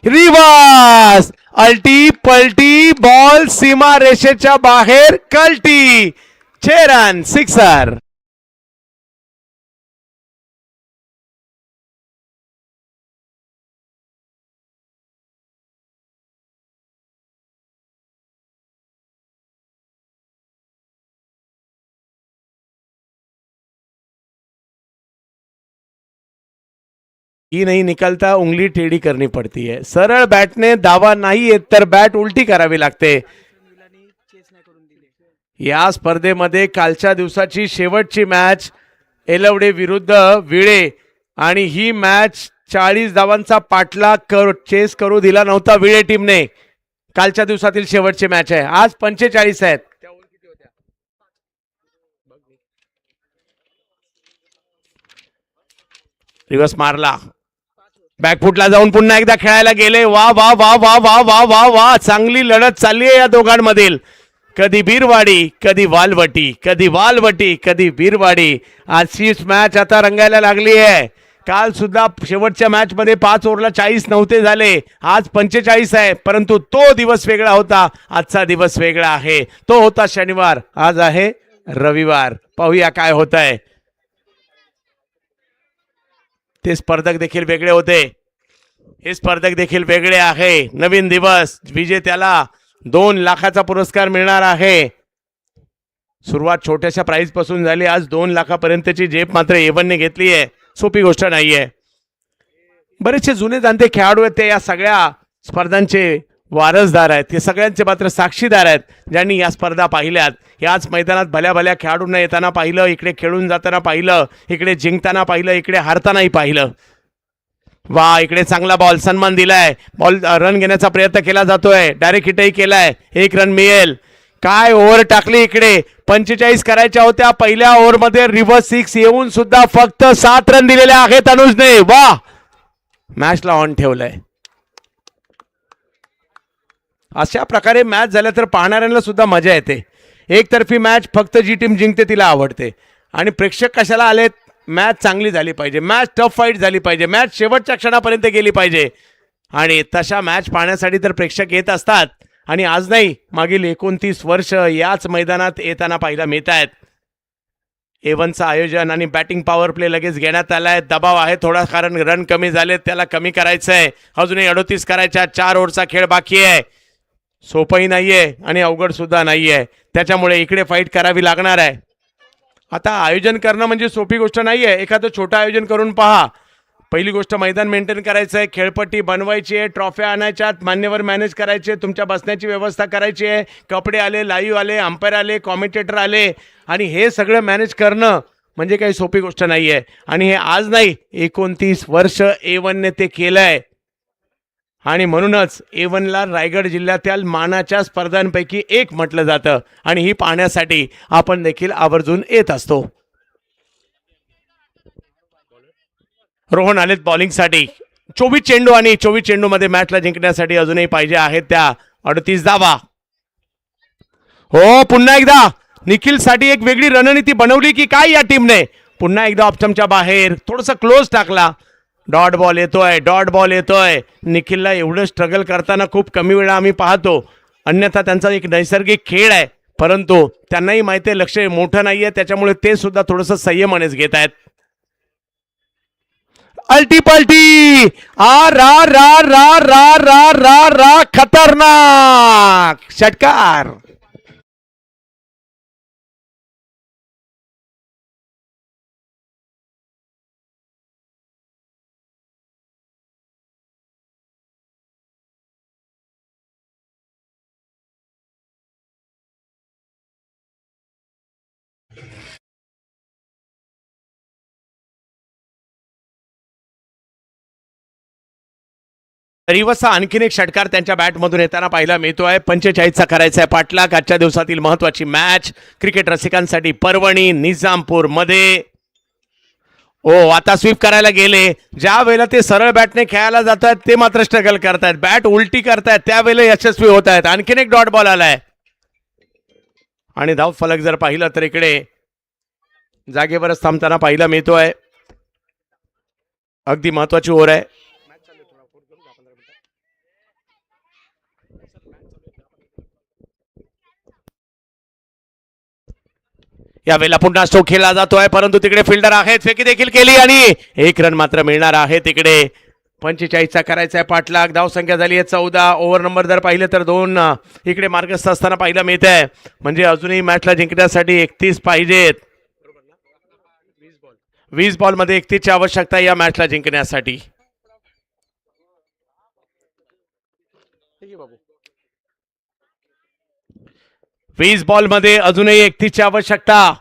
रिवर्स अल्टी पलटी बॉल सीमा रेषेच्या बाहेर कल्टी. 6 रन, सिक्सर. ही नहीं निकलता उंगली टेढ़ी करनी पड़ती है. सरळ बॅटने दावा नाही येत तर बॅट उलटी करावी लागते. या स्पर्धेमध्ये कालच्या दिवसाची शेवटची मॅच एलवडे विरुद्ध विळे आणि ही मॅच 40 धावांचा पाठलाग चेस करू दिला नव्हता विळे टीमने. कालच्या दिवसातील शेवटची मॅच आहे. आज 45 आहेत. रिवर्स मारला, बॅकफुटला जाऊन पुन्हा एकदा खेळायला गेले. वा वा वा वा वा वा वा वा, चांगली लढत चालली आहे या दोघांमधील. कधी बीरवाडी कधी वालवटी, कधी वालवटी कधी बीरवाडी. आजचीच मॅच आता रंगायला लागली आहे. काल सुद्धा शेवटच्या मॅच मध्ये 5 ओव्हरला 40 नव्हते झाले, आज 45 आहे. परंतु तो दिवस वेगळा होता, आजचा दिवस वेगळा आहे. तो होता शनिवार, आज आहे रविवार. पाहूया काय होत आहे. ते स्पर्धक देखील वेगळे होते, हे स्पर्धक देखील वेगळे आहे. नवीन दिवस, विजेत्याला 2 लाखाचा पुरस्कार मिळणार आहे. सुरुवात छोट्याशा प्राइज पासून झाली, आज 2 लाखापर्यंतची झेप मात्र एवनने घेतली आहे. सोपी गोष्ट नाहीये. बरेचसे जुने जाणते खेळाडू आहेत, ते या सगळ्या स्पर्धांचे वारसदार आहेत. हे सगळ्यांचे मात्र साक्षीदार आहेत, ज्यांनी या स्पर्धा पाहिल्यात. याच मैदानात भल्या भल्या खेळाडूंना येताना पाहिलं, इकडे खेळून जाताना पाहिलं, इकडे जिंकताना पाहिलं, इकडे हारतानाही पाहिलं. वा, इकडे चांगला बॉल, सन्मान दिलाय. बॉल रन घेण्याचा प्रयत्न केला जातोय, डायरेक्ट हिटही केलाय. 1 रन मिळेल. काय ओव्हर टाकली इकडे. 45 करायच्या होत्या पहिल्या ओव्हरमध्ये. रिव्हर्स 6 येऊन सुद्धा फक्त 7 रन दिलेले आहेत अनुजने. वा, मॅचला ऑन ठेवलंय. अशा प्रकारे मॅच झाल्या तर पाहणाऱ्यांना सुद्धा मजा येते. एकतर्फी मॅच फक्त जी टीम जिंकते तिला आवडते. आणि प्रेक्षक कशाला आलेत? मॅच चांगली झाली पाहिजे, मॅच टफ फाईट झाली पाहिजे, मॅच शेवटच्या क्षणापर्यंत गेली पाहिजे. आणि तशा मॅच पाहण्यासाठी तर प्रेक्षक येत असतात. आणि आज नाही, मागील 29 वर्ष याच मैदानात येताना पाहायला मिळत आहेत. एवनचं आयोजन आणि बॅटिंग पॉवर प्ले लगेच घेण्यात आलाय. दबाव आहे थोडा, कारण रन कमी झाले, त्याला कमी करायचं आहे. अजूनही 38 करायच्या. 4 ओव्हरचा खेळ बाकी आहे. सोपंही नाहीये आणि अवघड सुद्धा नाहीये, त्याच्यामुळे इकडे फाईट करावी लागणार आहे. आता आयोजन करणं म्हणजे सोपी गोष्ट नाहीये. एखादं छोटं आयोजन करून पहा. पहिली गोष्ट मैदान मेंटेन करायचं आहे, खेळपट्टी बनवायची आहे, ट्रॉफ्या आणायच्यात, मान्यवर मॅनेज करायचे, तुमच्या बसण्याची व्यवस्था करायची आहे, कपडे आले, लाईव्ह आले, अंपायर आले, कॉमेंटेटर आले, आणि हे सगळं मॅनेज करणं म्हणजे काही सोपी गोष्ट नाहीये. आणि हे आज नाही, 29 वर्ष A1ने ते केलंय. आणि म्हणूनच A1ला रायगड जिल्ह्यातील मानाच्या स्पर्धांपैकी एक म्हटलं जातं. आणि ही पाहण्यासाठी आपण देखील आवर्जून येत असतो. रोहन आलेत बॉलिंगसाठी. 24 चेंडू आणि 24 चेंडू मध्ये मॅचला जिंकण्यासाठी अजूनही पाहिजे आहेत त्या 38 धावा. हो, पुन्हा एकदा निखिल साठी एक वेगळी रणनीती बनवली की काय या टीमने. पुन्हा एकदा ऑप्शनच्या बाहेर थोडंसं क्लोज टाकला. डॉट बॉल येतोय, डॉट बॉल येतोय. निखिलला एवढं स्ट्रगल करताना खूप कमी वेळा आम्ही पाहतो. अन्यथा त्यांचा एक नैसर्गिक खेळ आहे, परंतु त्यांनाही माहिती आहे लक्ष मोठं नाहीये, त्याच्यामुळे ते सुद्धा थोडंसं संयमानेच घेत आहेत. अल्टी पल्टी, आ रा रा रा रा रा रा रा, खतरनाक षटकार. रिवर्सचा आणखीन एक षटकार त्यांच्या बॅटमधून येताना पाहायला मिळतोय. 45चा करायचा आहे पाठलाग. आजच्या दिवसातील महत्वाची मॅच क्रिकेट रसिकांसाठी पर्वणी निजामपूर मध्ये. ओ आता स्वीप करायला गेले. ज्या वेळेला ते सरळ बॅटने खेळायला जात आहेत ते मात्र स्ट्रगल करतायत. बॅट उलटी करतायत त्यावेळेला यशस्वी होत आहेत. आणखीन एक डॉट बॉल आलाय आणि धाव फलक जर पाहिलं तर इकडे जागेवरच थांबताना पाहायला मिळतोय. अगदी महत्वाची ओव्हर आहे. यावेळेला पुन्हा स्ट्रोक खेळला जातोय परंतु तिकडे फिल्डर आहेत. फेकी देखील केली आणि एक रन मात्र मिळणार आहे. तिकडे 45चा करायचा आहे पाठलाग. धाव संख्या झाली आहे 14. ओव्हर नंबर जर पाहिलं तर 2 इकडे मार्गस्थ असताना पाहायला मिळत आहे. म्हणजे अजूनही मॅचला जिंकण्यासाठी 31 पाहिजेत. 20 बॉलमध्ये 31ची आवश्यकता या मॅचला जिंकण्यासाठी. 20 बॉलमध्ये अजूनही 31ची आवश्यकता.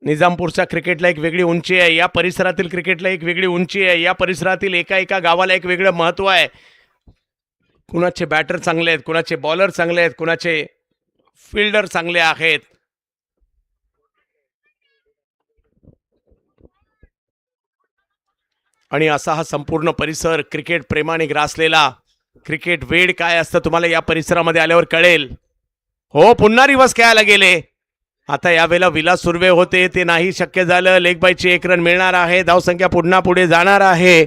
निजामपूरच्या क्रिकेटला एक वेगळी उंची आहे. या परिसरातील क्रिकेटला एक वेगळी उंची आहे. या परिसरातील एका एका गावाला एक वेगळं महत्व आहे. कुणाचे बॅटर चांगले आहेत, कुणाचे बॉलर चांगले आहेत, कुणाचे फिल्डर चांगले आहेत. आणि असा हा संपूर्ण परिसर क्रिकेट प्रेमाने ग्रासलेला. क्रिकेट वेड काय असतं तुम्हाला या परिसरामध्ये आल्यावर कळेल. हो पुन्हा रिवर्स खेळायला गेले. आता यावेळेला विलास सुर्वे होते ते नाही शक्य झालं. लेग बायची 1 रन मिळणार आहे. धावसंख्या पुन्हा पुढे जाणार आहे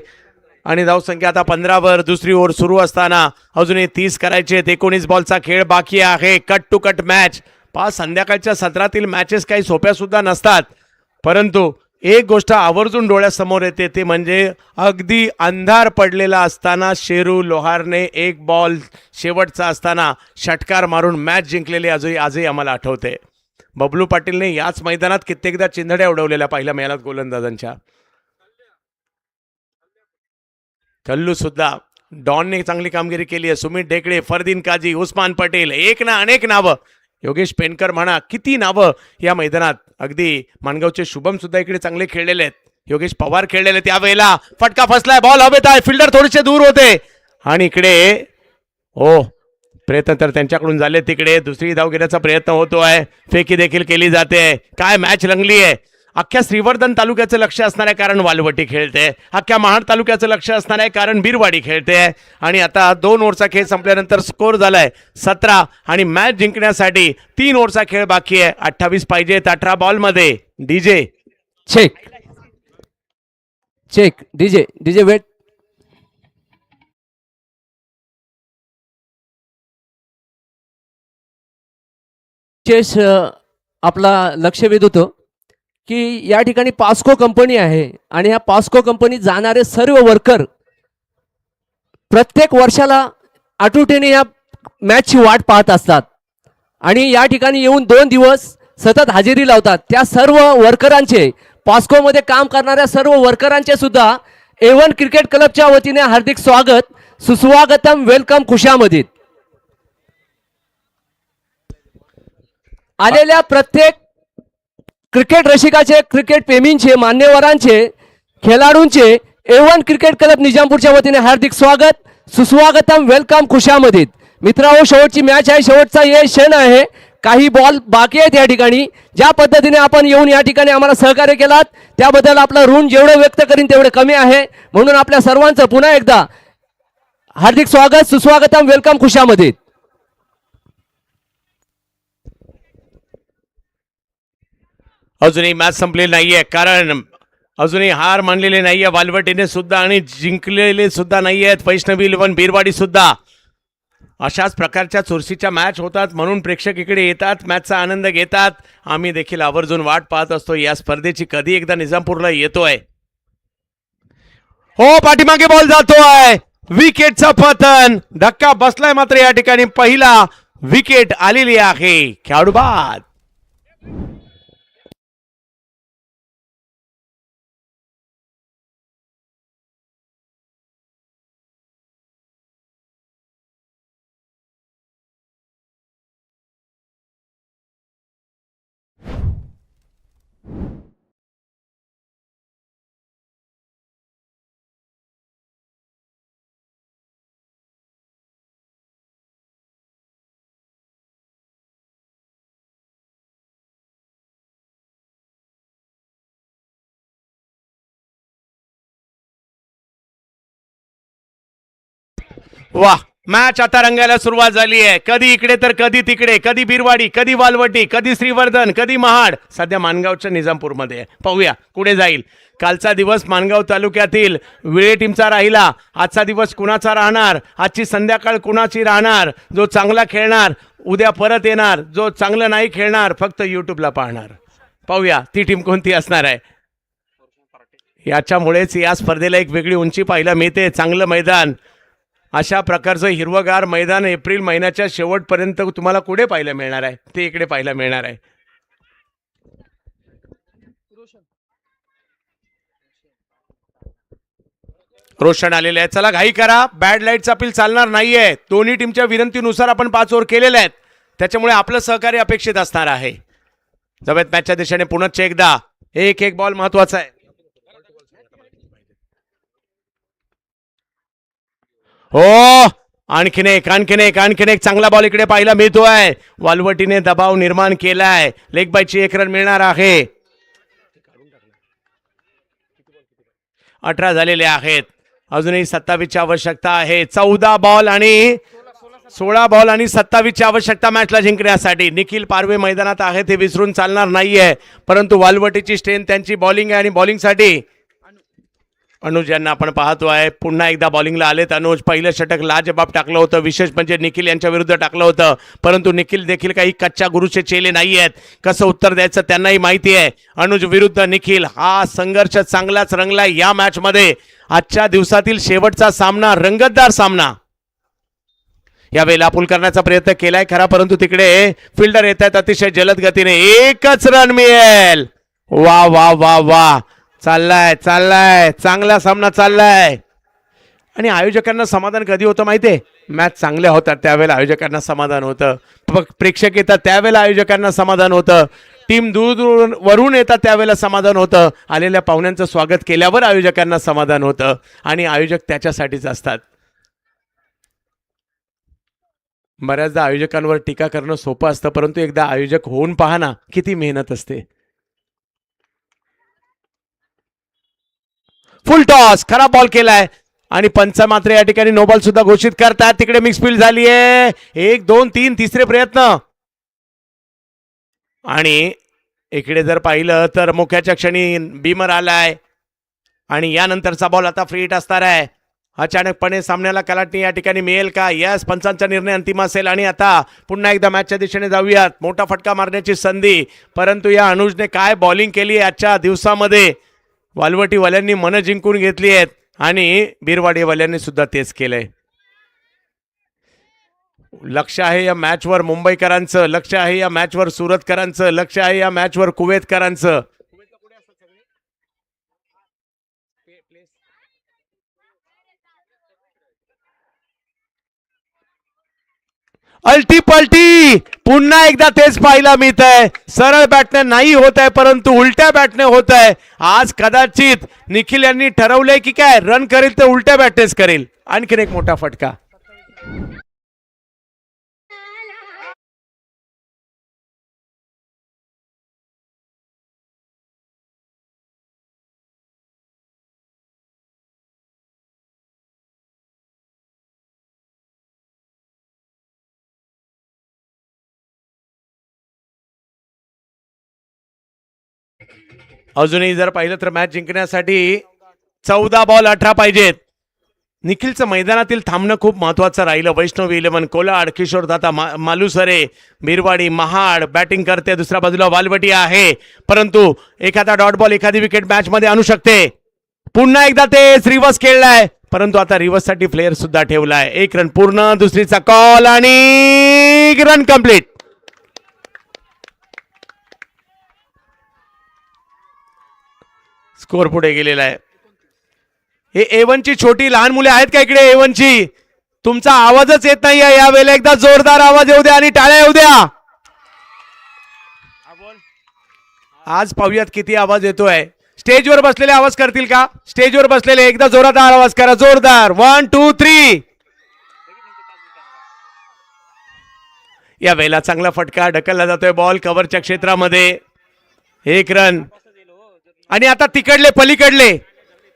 आणि धावसंख्या आता 15 वर. दुसरी ओव्हर सुरू असताना अजूनही 30 करायचे. 19 बॉलचा खेळ बाकी आहे. Cut to cut match. संध्याकाळच्या सत्रातील मॅचेस काही सोप्या सुद्धा नसतात परंतु एक गोष्ट आवर्जून डोळ्यासमोर येते ते म्हणजे अगदी अंधार पडलेला असताना शेरू लोहारने 1 बॉल शेवटचा असताना षटकार मारून मॅच जिंकलेली आजही आम्हाला आठवते. बबलू पाटीलने याच मैदानात कित्येकदा चिंधड्या उडवलेल्या पाहिल्या मेहनत गोलंदाजांच्या. कल्लू सुद्धा डॉनने चांगली कामगिरी केली आहे. सुमित ढेकळे, फरदीन काजी, उस्मान पटेल, एक ना अनेक नावं. योगेश पेनकर म्हणा, किती नावं या मैदानात. अगदी माणगावचे शुभम सुद्धा इकडे चांगले खेळलेले आहेत. योगेश पवार खेळलेले आहेत. यावेळेला फटका फसलाय. बॉल हवेत आहे. फिल्डर थोडेसे दूर होते आणि इकडे हो प्रयत्न तर त्यांच्याकडून झाले. तिकडे दुसरी धाव घेण्याचा प्रयत्न होतोय. फेकी देखील केली जाते. काय मॅच रंगली आहे. अख्ख्या श्रीवर्धन तालुक्याचं लक्ष असणार आहे कारण वालवटी खेळते. अख्ख्या महाड तालुक्याचं लक्ष असणार आहे कारण बीरवाडी खेळते. आणि आता 2 ओव्हरचा खेळ संपल्यानंतर स्कोर झालाय 17 आणि मॅच जिंकण्यासाठी 3 ओव्हरचा खेळ बाकी आहे. 28 पाहिजेत 18 बॉलमध्ये. DJ check check. DJ wait. विशेष आपला लक्ष वेध होतं की या ठिकाणी पास्को कंपनी आहे आणि ह्या पास्को कंपनीत जाणारे सर्व वर्कर प्रत्येक वर्षाला आठवणीने या मॅचची वाट पाहत असतात आणि या ठिकाणी येऊन 2 दिवस सतत हजेरी लावतात. त्या सर्व वर्करांचे, पास्कोमध्ये काम करणाऱ्या सर्व वर्करांचे सुद्धा A1 क्रिकेट क्लबच्या वतीने हार्दिक स्वागत, सुस्वागतम, वेलकम, खुशामदीद. आलेल्या प्रत्येक क्रिकेट रसिकाचे, क्रिकेट प्रेमींचे, मान्यवरांचे, खेळाडूंचे A1 क्रिकेट क्लब निजामपूरच्या वतीने हार्दिक स्वागत, सुस्वागतम, वेलकम, खुशामदीद. मित्रांनो, शेवटची मॅच आहे, शेवटचा ये क्षण आहे. काही बॉल बाकी आहेत या ठिकाणी. ज्या पद्धतीने आपण येऊन या ठिकाणी आम्हाला सहकार्य केलात त्याबद्दल आपलं ऋण जेवढं व्यक्त करीन तेवढं कमी आहे. म्हणून आपल्या सर्वांचं पुन्हा एकदा हार्दिक स्वागत, सुस्वागतम, वेलकम, खुशामदीद. अजूनही मॅच संपलेली नाहीये कारण अजूनही हार मानलेले नाहीये वालवटीने सुद्धा आणि जिंकलेले सुद्धा नाहीयेत वैष्णवी 11 बीरवाडी सुद्धा. अशाच प्रकारच्या चुरशीच्या मॅच होतात म्हणून प्रेक्षक इकडे येतात, मॅचचा आनंद घेतात. आम्ही देखील आवर्जून वाट पाहत असतो या स्पर्धेची. कधी एकदा निजामपूरला येतोय. हो पाठीमागे बॉल जातोय. विकेटचा पतन. धक्का बसलाय मात्र या ठिकाणी पहिला विकेट आलेली आहे. खेळाडू बाद. वाह, मॅच आता रंगायला सुरुवात झाली आहे. कधी इकडे तर कधी तिकडे, कधी बिरवाडी, कधी वालवटी, कधी श्रीवर्धन, कधी महाड. सध्या माणगावच्या निजामपूरमध्ये आहे. पाहूया कुठे जाईल. कालचा दिवस माणगाव तालुक्यातील विळे टीमचा राहिला. आजचा दिवस कुणाचा राहणार, आजची संध्याकाळ कुणाची राहणार. जो चांगला खेळणार उद्या परत येणार, जो चांगलं नाही खेळणार फक्त यूट्यूबला पाहणार. पाहूया ती टीम कोणती असणार आहे. याच्यामुळेच या स्पर्धेला एक वेगळी उंची पाहायला मिळते. चांगलं मैदान, अशा प्रकारचं हिरवगार मैदान एप्रिल महिन्याच्या शेवटपर्यंत तुम्हाला कुठे पाहायला मिळणार आहे, ते इकडे पाहायला मिळणार आहे. रोशन आलेले आहे. चला घाई करा, बॅड लाईटचा अपील चालणार नाहीये. दोन्ही टीमच्या विनंतीनुसार आपण 5 ओव्हर केलेले आहेत, त्याच्यामुळे आपलं सहकार्य अपेक्षित असणार आहे. जवळ मॅचच्या दिशेने पुनश्च एकदा एक बॉल महत्वाचा आहे. हो, आणखीन एक चांगला बॉल इकडे पाहायला मिळतोय. वालवटीने दबाव निर्माण केलाय. लेग बायची 1 रन मिळणार आहे. 18 झालेले आहेत. अजूनही 27 ची आवश्यकता आहे. 14 बॉल आणि 16 बॉल आणि 27 ची आवश्यकता मॅचला जिंकण्यासाठी. निखिल पारवे मैदानात आहे ते विसरून चालणार नाहीये, परंतु वालवटीची स्ट्रेंथ त्यांची बॉलिंग आहे आणि बॉलिंगसाठी अनुज यांना आपण पाहतोय. पुन्हा एकदा बॉलिंगला आलेत अनुज. पहिलं षटक लाजबाब टाकलं होतं, विशेष म्हणजे निखिल यांच्या विरुद्ध टाकलं होतं, परंतु निखिल देखील काही कच्च्या गुरुचे चेले नाही आहेत. कसं उत्तर द्यायचं त्यांनाही माहिती आहे. अनुज विरुद्ध निखिल हा संघर्ष चांगलाच रंगलाय या मॅच मध्ये. आजच्या दिवसातील शेवटचा सामना, रंगतदार सामना. यावेळेला पुल करण्याचा प्रयत्न केलाय खरा, परंतु तिकडे फिल्डर येत आहेत अतिशय जलद गतीने. 1च रन मिळेल. वा वा वा वा, चाललाय चांगला सामना चाललाय. आणि आयोजकांना समाधान कधी होतं माहितीये, मॅच चांगल्या होतात त्यावेळेला आयोजकांना समाधान होतं. प्रेक्षक येतात त्यावेळेला आयोजकांना समाधान होतं. टीम दूर वरून येतात त्यावेळेला समाधान होतं. आलेल्या पाहुण्यांचं स्वागत केल्यावर आयोजकांना समाधान होतं, आणि आयोजक त्याच्यासाठीच असतात. बऱ्याचदा आयोजकांवर टीका करणं सोपं असतं, परंतु एकदा आयोजक होऊन पहा ना, किती मेहनत असते. फुल टॉस, खरा बॉल केलाय आणि पंच मात्र या ठिकाणी नो बॉल सुद्धा घोषित करतात. तिकडे मिक्स फील्ड झाली आहे. 1 2 3 तिसरे प्रयत्न. आणि इकडे जर पाहिलं तर मुख्याच्या क्षणी बीमर आलाय आणि यानंतरचा बॉल आता फ्री हिट असणार आहे. अचानकपणे सामन्याला कलाटणी या ठिकाणी मिळेल का? यस, पंचांचा निर्णय अंतिम असेल. आणि आता पुन्हा एकदा मॅचच्या दिशेने जाऊयात. मोठा फटका मारण्याची संधी, परंतु या अनुजने काय बॉलिंग केली आजच्या दिवसामध्ये. वालवटीवाल्यांनी मन जिंकून घेतली आहेत आणि बिरवाडीवाल्यांनी सुद्धा तेच केलंय. लक्ष आहे या मॅचवर मुंबईकरांचं, लक्ष आहे या मॅचवर सुरतकरांचं, लक्ष आहे या मॅचवर कुवेतकरांचं. अल्टी पलटी पुन्हा एकदा तेच पाहायला मिळत आहे. सरळ बॅटने नाही होत आहे, परंतु उलट्या बॅटने होत आहे. आज कदाचित निखिल यांनी ठरवलंय की काय, रन करेल तर उलट्या बॅटनेच करेल. आणखीन एक मोठा फटका. अजूनही जर पाहिलं तर मॅच जिंकण्यासाठी 14 बॉल 18 पाहिजेत. निखिलचं मैदानातील थांबणं खूप महत्वाचं राहिलं. वैष्णवी 11, कोलाड, किशोरदाता मालुसरे, बिरवाडी, महाड बॅटिंग करते. दुसऱ्या बाजूला वालवटी आहे, परंतु एखादा डॉट बॉल एखादी विकेट मॅच मध्ये आणू शकते. पुन्हा एकदा तेच रिव्हर्स खेळलाय, परंतु आता रिव्हर्स साठी प्लेअर सुद्धा ठेवलाय. 1 रन पूर्ण, दुसरीचा कॉल आणि रन कंप्लीट. स्कोर पुढे गेलेला आहे. हे A1 ची छोटी लहान मुले आहेत का इकडे? A1 ची तुमचा आवाजच येत नाहीये. यावेळेला एकदा जोरदार आवाज येऊ द्या आणि टाळ्या येऊ द्या. आज पाहूयात किती आवाज येतोय. स्टेजवर बसलेले आवाज करतील का? स्टेजवर बसलेले एकदा जोरदार आवाज करा. जोरदार 1 2 3. या वेळेला चांगला फटका ढकलला जातोय. बॉल कव्हरच्या क्षेत्रामध्ये. 1 रन. आणि आता तिकडले पलीकडले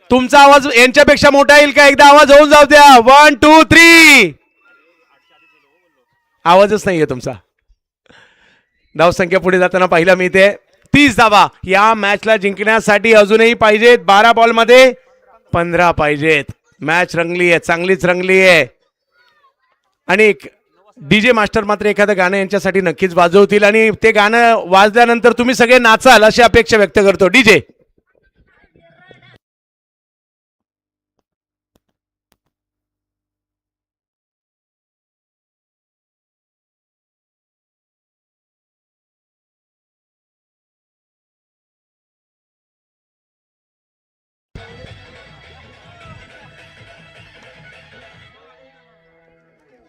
तुमचा आवाज यांच्यापेक्षा मोठा येईल का? एकदा आवाज होऊन जाऊ द्या. 1 2 3. आवाजच नाहीये तुमचा. धावसंख्या पुढे जाताना पाहायला मिळते. 30 धावा या मॅचला जिंकण्यासाठी अजूनही पाहिजेत. 12 बॉलमध्ये 15 पाहिजेत. मॅच रंगली आहे, चांगलीच रंगली आहे. आणि डीजे मास्टर मात्र एखादं गाणं यांच्यासाठी नक्कीच वाजवतील आणि ते गाणं वाजल्यानंतर तुम्ही सगळे नाचाल अशी अपेक्षा व्यक्त करतो. डीजे.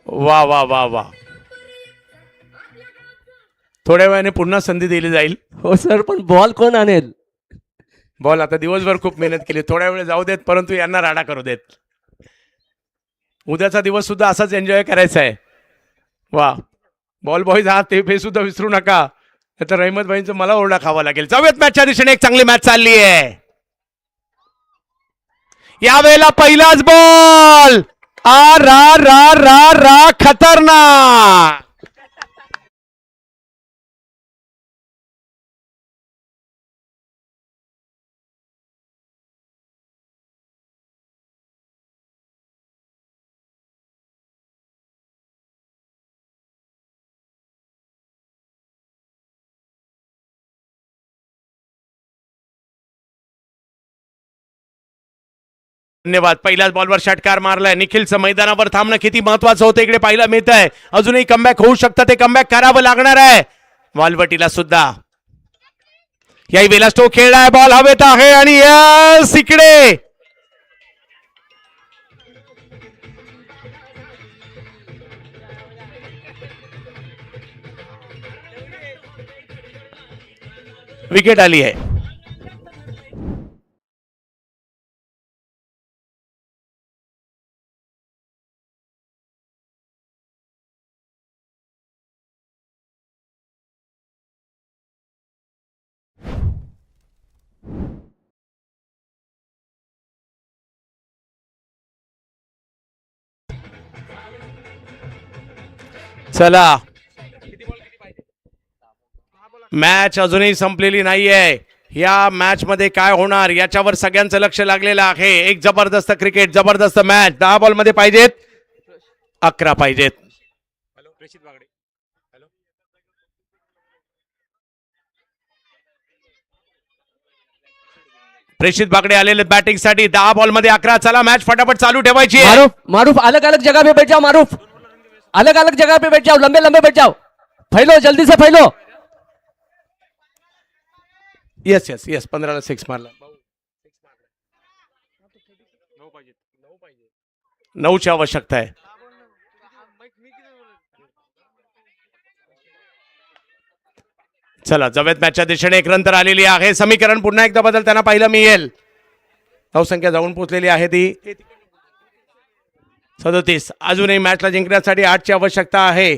वा वा वा वा. थोड्या वेळाने पुन्हा संधी दिली जाईल. हो सर, पण बॉल कोण आणेल? बॉल आता दिवसभर खूप मेहनत केली, थोड्या वेळ जाऊ देत, परंतु यांना राडा करू देत. उद्याचा दिवस सुद्धा असाच एन्जॉय करायचा आहे. वा. बॉल बॉईज हा ते सुद्धा विसरू नका, तर रहमत भाईंचं मला ओरडा खावा लागेल. जाऊयात मॅचच्या दिशेने. एक चांगली मॅच चालली आहे. यावेळेला पहिलाच बॉल. आ रा रा रा रा खतरनाक. धन्यवाद. पहिल्याच बॉलवर षटकार मारलाय. निखिलचं मैदानावर थांबणं किती महत्वाचं होतं इकडे पाहायला मिळत आहे. अजूनही कमबॅक होऊ शकतं, ते कमबॅक करावं लागणार आहे वालवटीला सुद्धा. याही वेळेला स्टोक खेळलाय, बॉल हवेत आहे आणि यस इकडे विकेट आली आहे. चला, मॅच अजूनही संपलेली नाहीये. या मॅच मध्ये काय होणार याच्यावर सगळ्यांचं लक्ष लागलेलं आहे. एक जबरदस्त क्रिकेट, जबरदस्त मॅच. 10 बॉल मध्ये पाहिजेत 11 पाहिजेत. प्रेषित बागडे आलेले बॅटिंग साठी. 10 बॉल मध्ये 11. चला, मॅच फटाफट चालू ठेवायची आहे. मारूफ, मारूफ अलग अलग जगह पे बैठ जाओ. मारूफ अलग अलग जगह पे बैठ जाओ, लंबे लंबे बैठ जाओ. फैलो, जल्दी से फैलो. Yes yes yes. 15ला 6 मारला. 9ची आवश्यकता आहे. चला, जवेत मॅचच्या दिशेने एक रन तर आलेली आहे. समीकरण पुन्हा एकदा बदलताना पाहिलं मिळेल. धावसंख्या जाऊन पोहोचलेली आहे ती 37. अजूनही मॅचला जिंकण्यासाठी 8ची आवश्यकता आहे.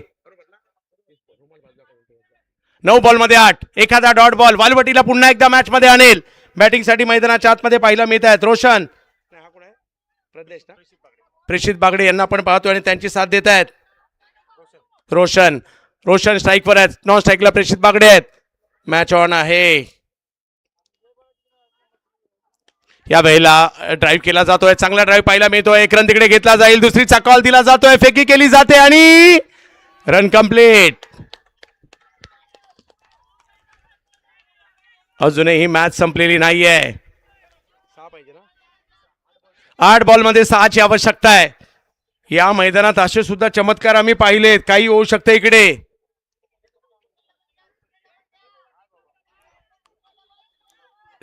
9 बॉलमध्ये 8. एखादा डॉट बॉल वालवटीला पुन्हा एकदा मॅच मध्ये आणेल. बॅटिंग साठी मैदानाच्या आतमध्ये पाहायला मिळत आहेत रोशन, प्रेषित बागडे यांना आपण पाहतो आणि त्यांची साथ देत आहेत. रोशन स्ट्राईकवर आहेत. नॉन स्ट्राईकला प्रेषित बागडे आहेत. मॅच ऑन आहे. या वेळेला ड्राईव्ह केला जातोय. चांगला ड्राईव्ह पाहायला मिळतोय. एक रन तिकडे घेतला जाईल. दुसरीचा कॉल दिला जातोय. फेकी केली जाते आणि रन कंप्लीट. अजूनही मॅच संपलेली नाहीये. 8 बॉल मध्ये 6ची आवश्यकता आहे. या मैदानात असे सुद्धा चमत्कार आम्ही पाहिलेत. काही होऊ शकते इकडे.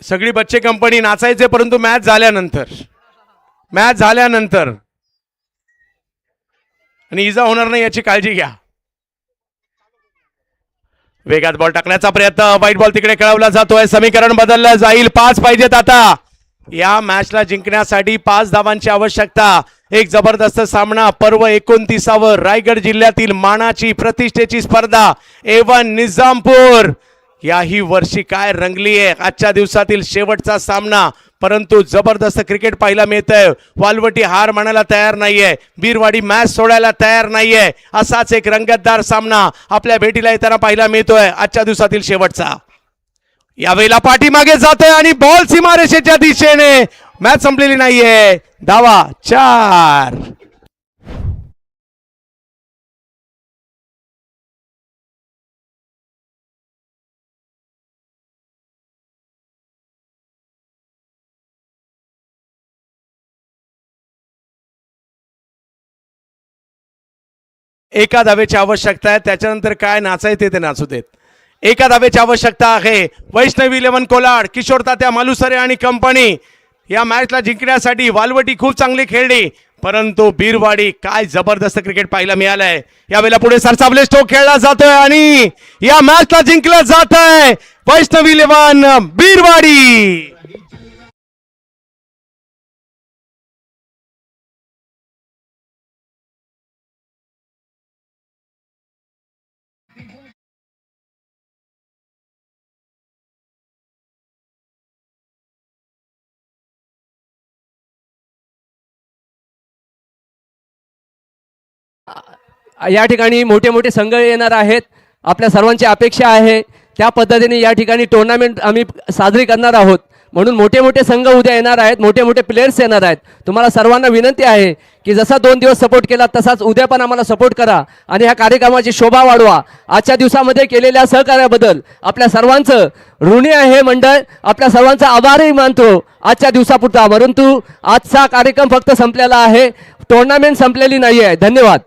सगळी बच्चे कंपनी नाचायचे, परंतु मॅच झाल्यानंतर आणि इजा होणार नाही याची काळजी घ्या. वेगात बॉल टाकण्याचा प्रयत्न. वाईट बॉल तिकडे खेळवला जातोय. समीकरण बदललं जाईल. 5 पाहिजेत आता. या मॅचला जिंकण्यासाठी 5 धावांची आवश्यकता. एक जबरदस्त सामना. पर्व 29वर रायगड जिल्ह्यातील मानाची प्रतिष्ठेची स्पर्धा A1 निजामपूर याही वर्षी काय रंगली आहे. आजच्या दिवसातील शेवटचा सामना परंतु जबरदस्त क्रिकेट पाहायला मिळतंय. वालवटी हार मानायला तयार नाहीये, बीरवाडी मॅच सोडायला तयार नाहीये. असाच एक रंगतदार सामना आपल्या भेटीला येताना पाहायला मिळतोय आजच्या दिवसातील शेवटचा. यावेळेला पाठीमागे जातोय आणि बॉल सीमारेषेच्या दिशेने. मॅच संपलेली नाहीये. धावा 4. एका धावेची आवश्यकता आहे, त्याच्यानंतर काय नाचायचे ते नाचू देत. एका धावेची आवश्यकता आहे. वैष्णवी 11 कोलाड, किशोर तात्या मालुसरे आणि कंपनी या मॅचला जिंकण्यासाठी. वालवटी खूप चांगली खेळली, परंतु बीरवाडी काय जबरदस्त क्रिकेट पाहायला मिळालंय. यावेळेला पुढे सरसावले स्ट्रोक खेळला जातोय आणि या मॅचला जिंकलं जात आहे वैष्णवी 11 बीरवाडी. या ठिकाणी मोठे मोठे संघ येणार आहेत. आपल्या सर्वांची अपेक्षा आहे त्या पद्धतीने या ठिकाणी टुर्नामेंट आम्ही साजरी करणार आहोत. म्हणून मोठे मोठे संघ उद्या येणार आहेत, मोठे मोठे प्लेयर्स येणार आहेत. तुम्हाला सर्वांना विनंती आहे की जसा 2 दिवस सपोर्ट केला तसाच उद्या पण आम्हाला सपोर्ट करा आणि ह्या कार्यक्रमाची शोभा वाढवा. आजच्या दिवसामध्ये केलेल्या सहकार्याबद्दल आपल्या सर्वांचं ऋणी आहे हे मंडळ. आपल्या सर्वांचा आभारही मानतो आजच्या दिवसापुरता. परंतु आजचा कार्यक्रम फक्त संपलेला आहे, टुर्नामेंट संपलेली नाही आहे. धन्यवाद.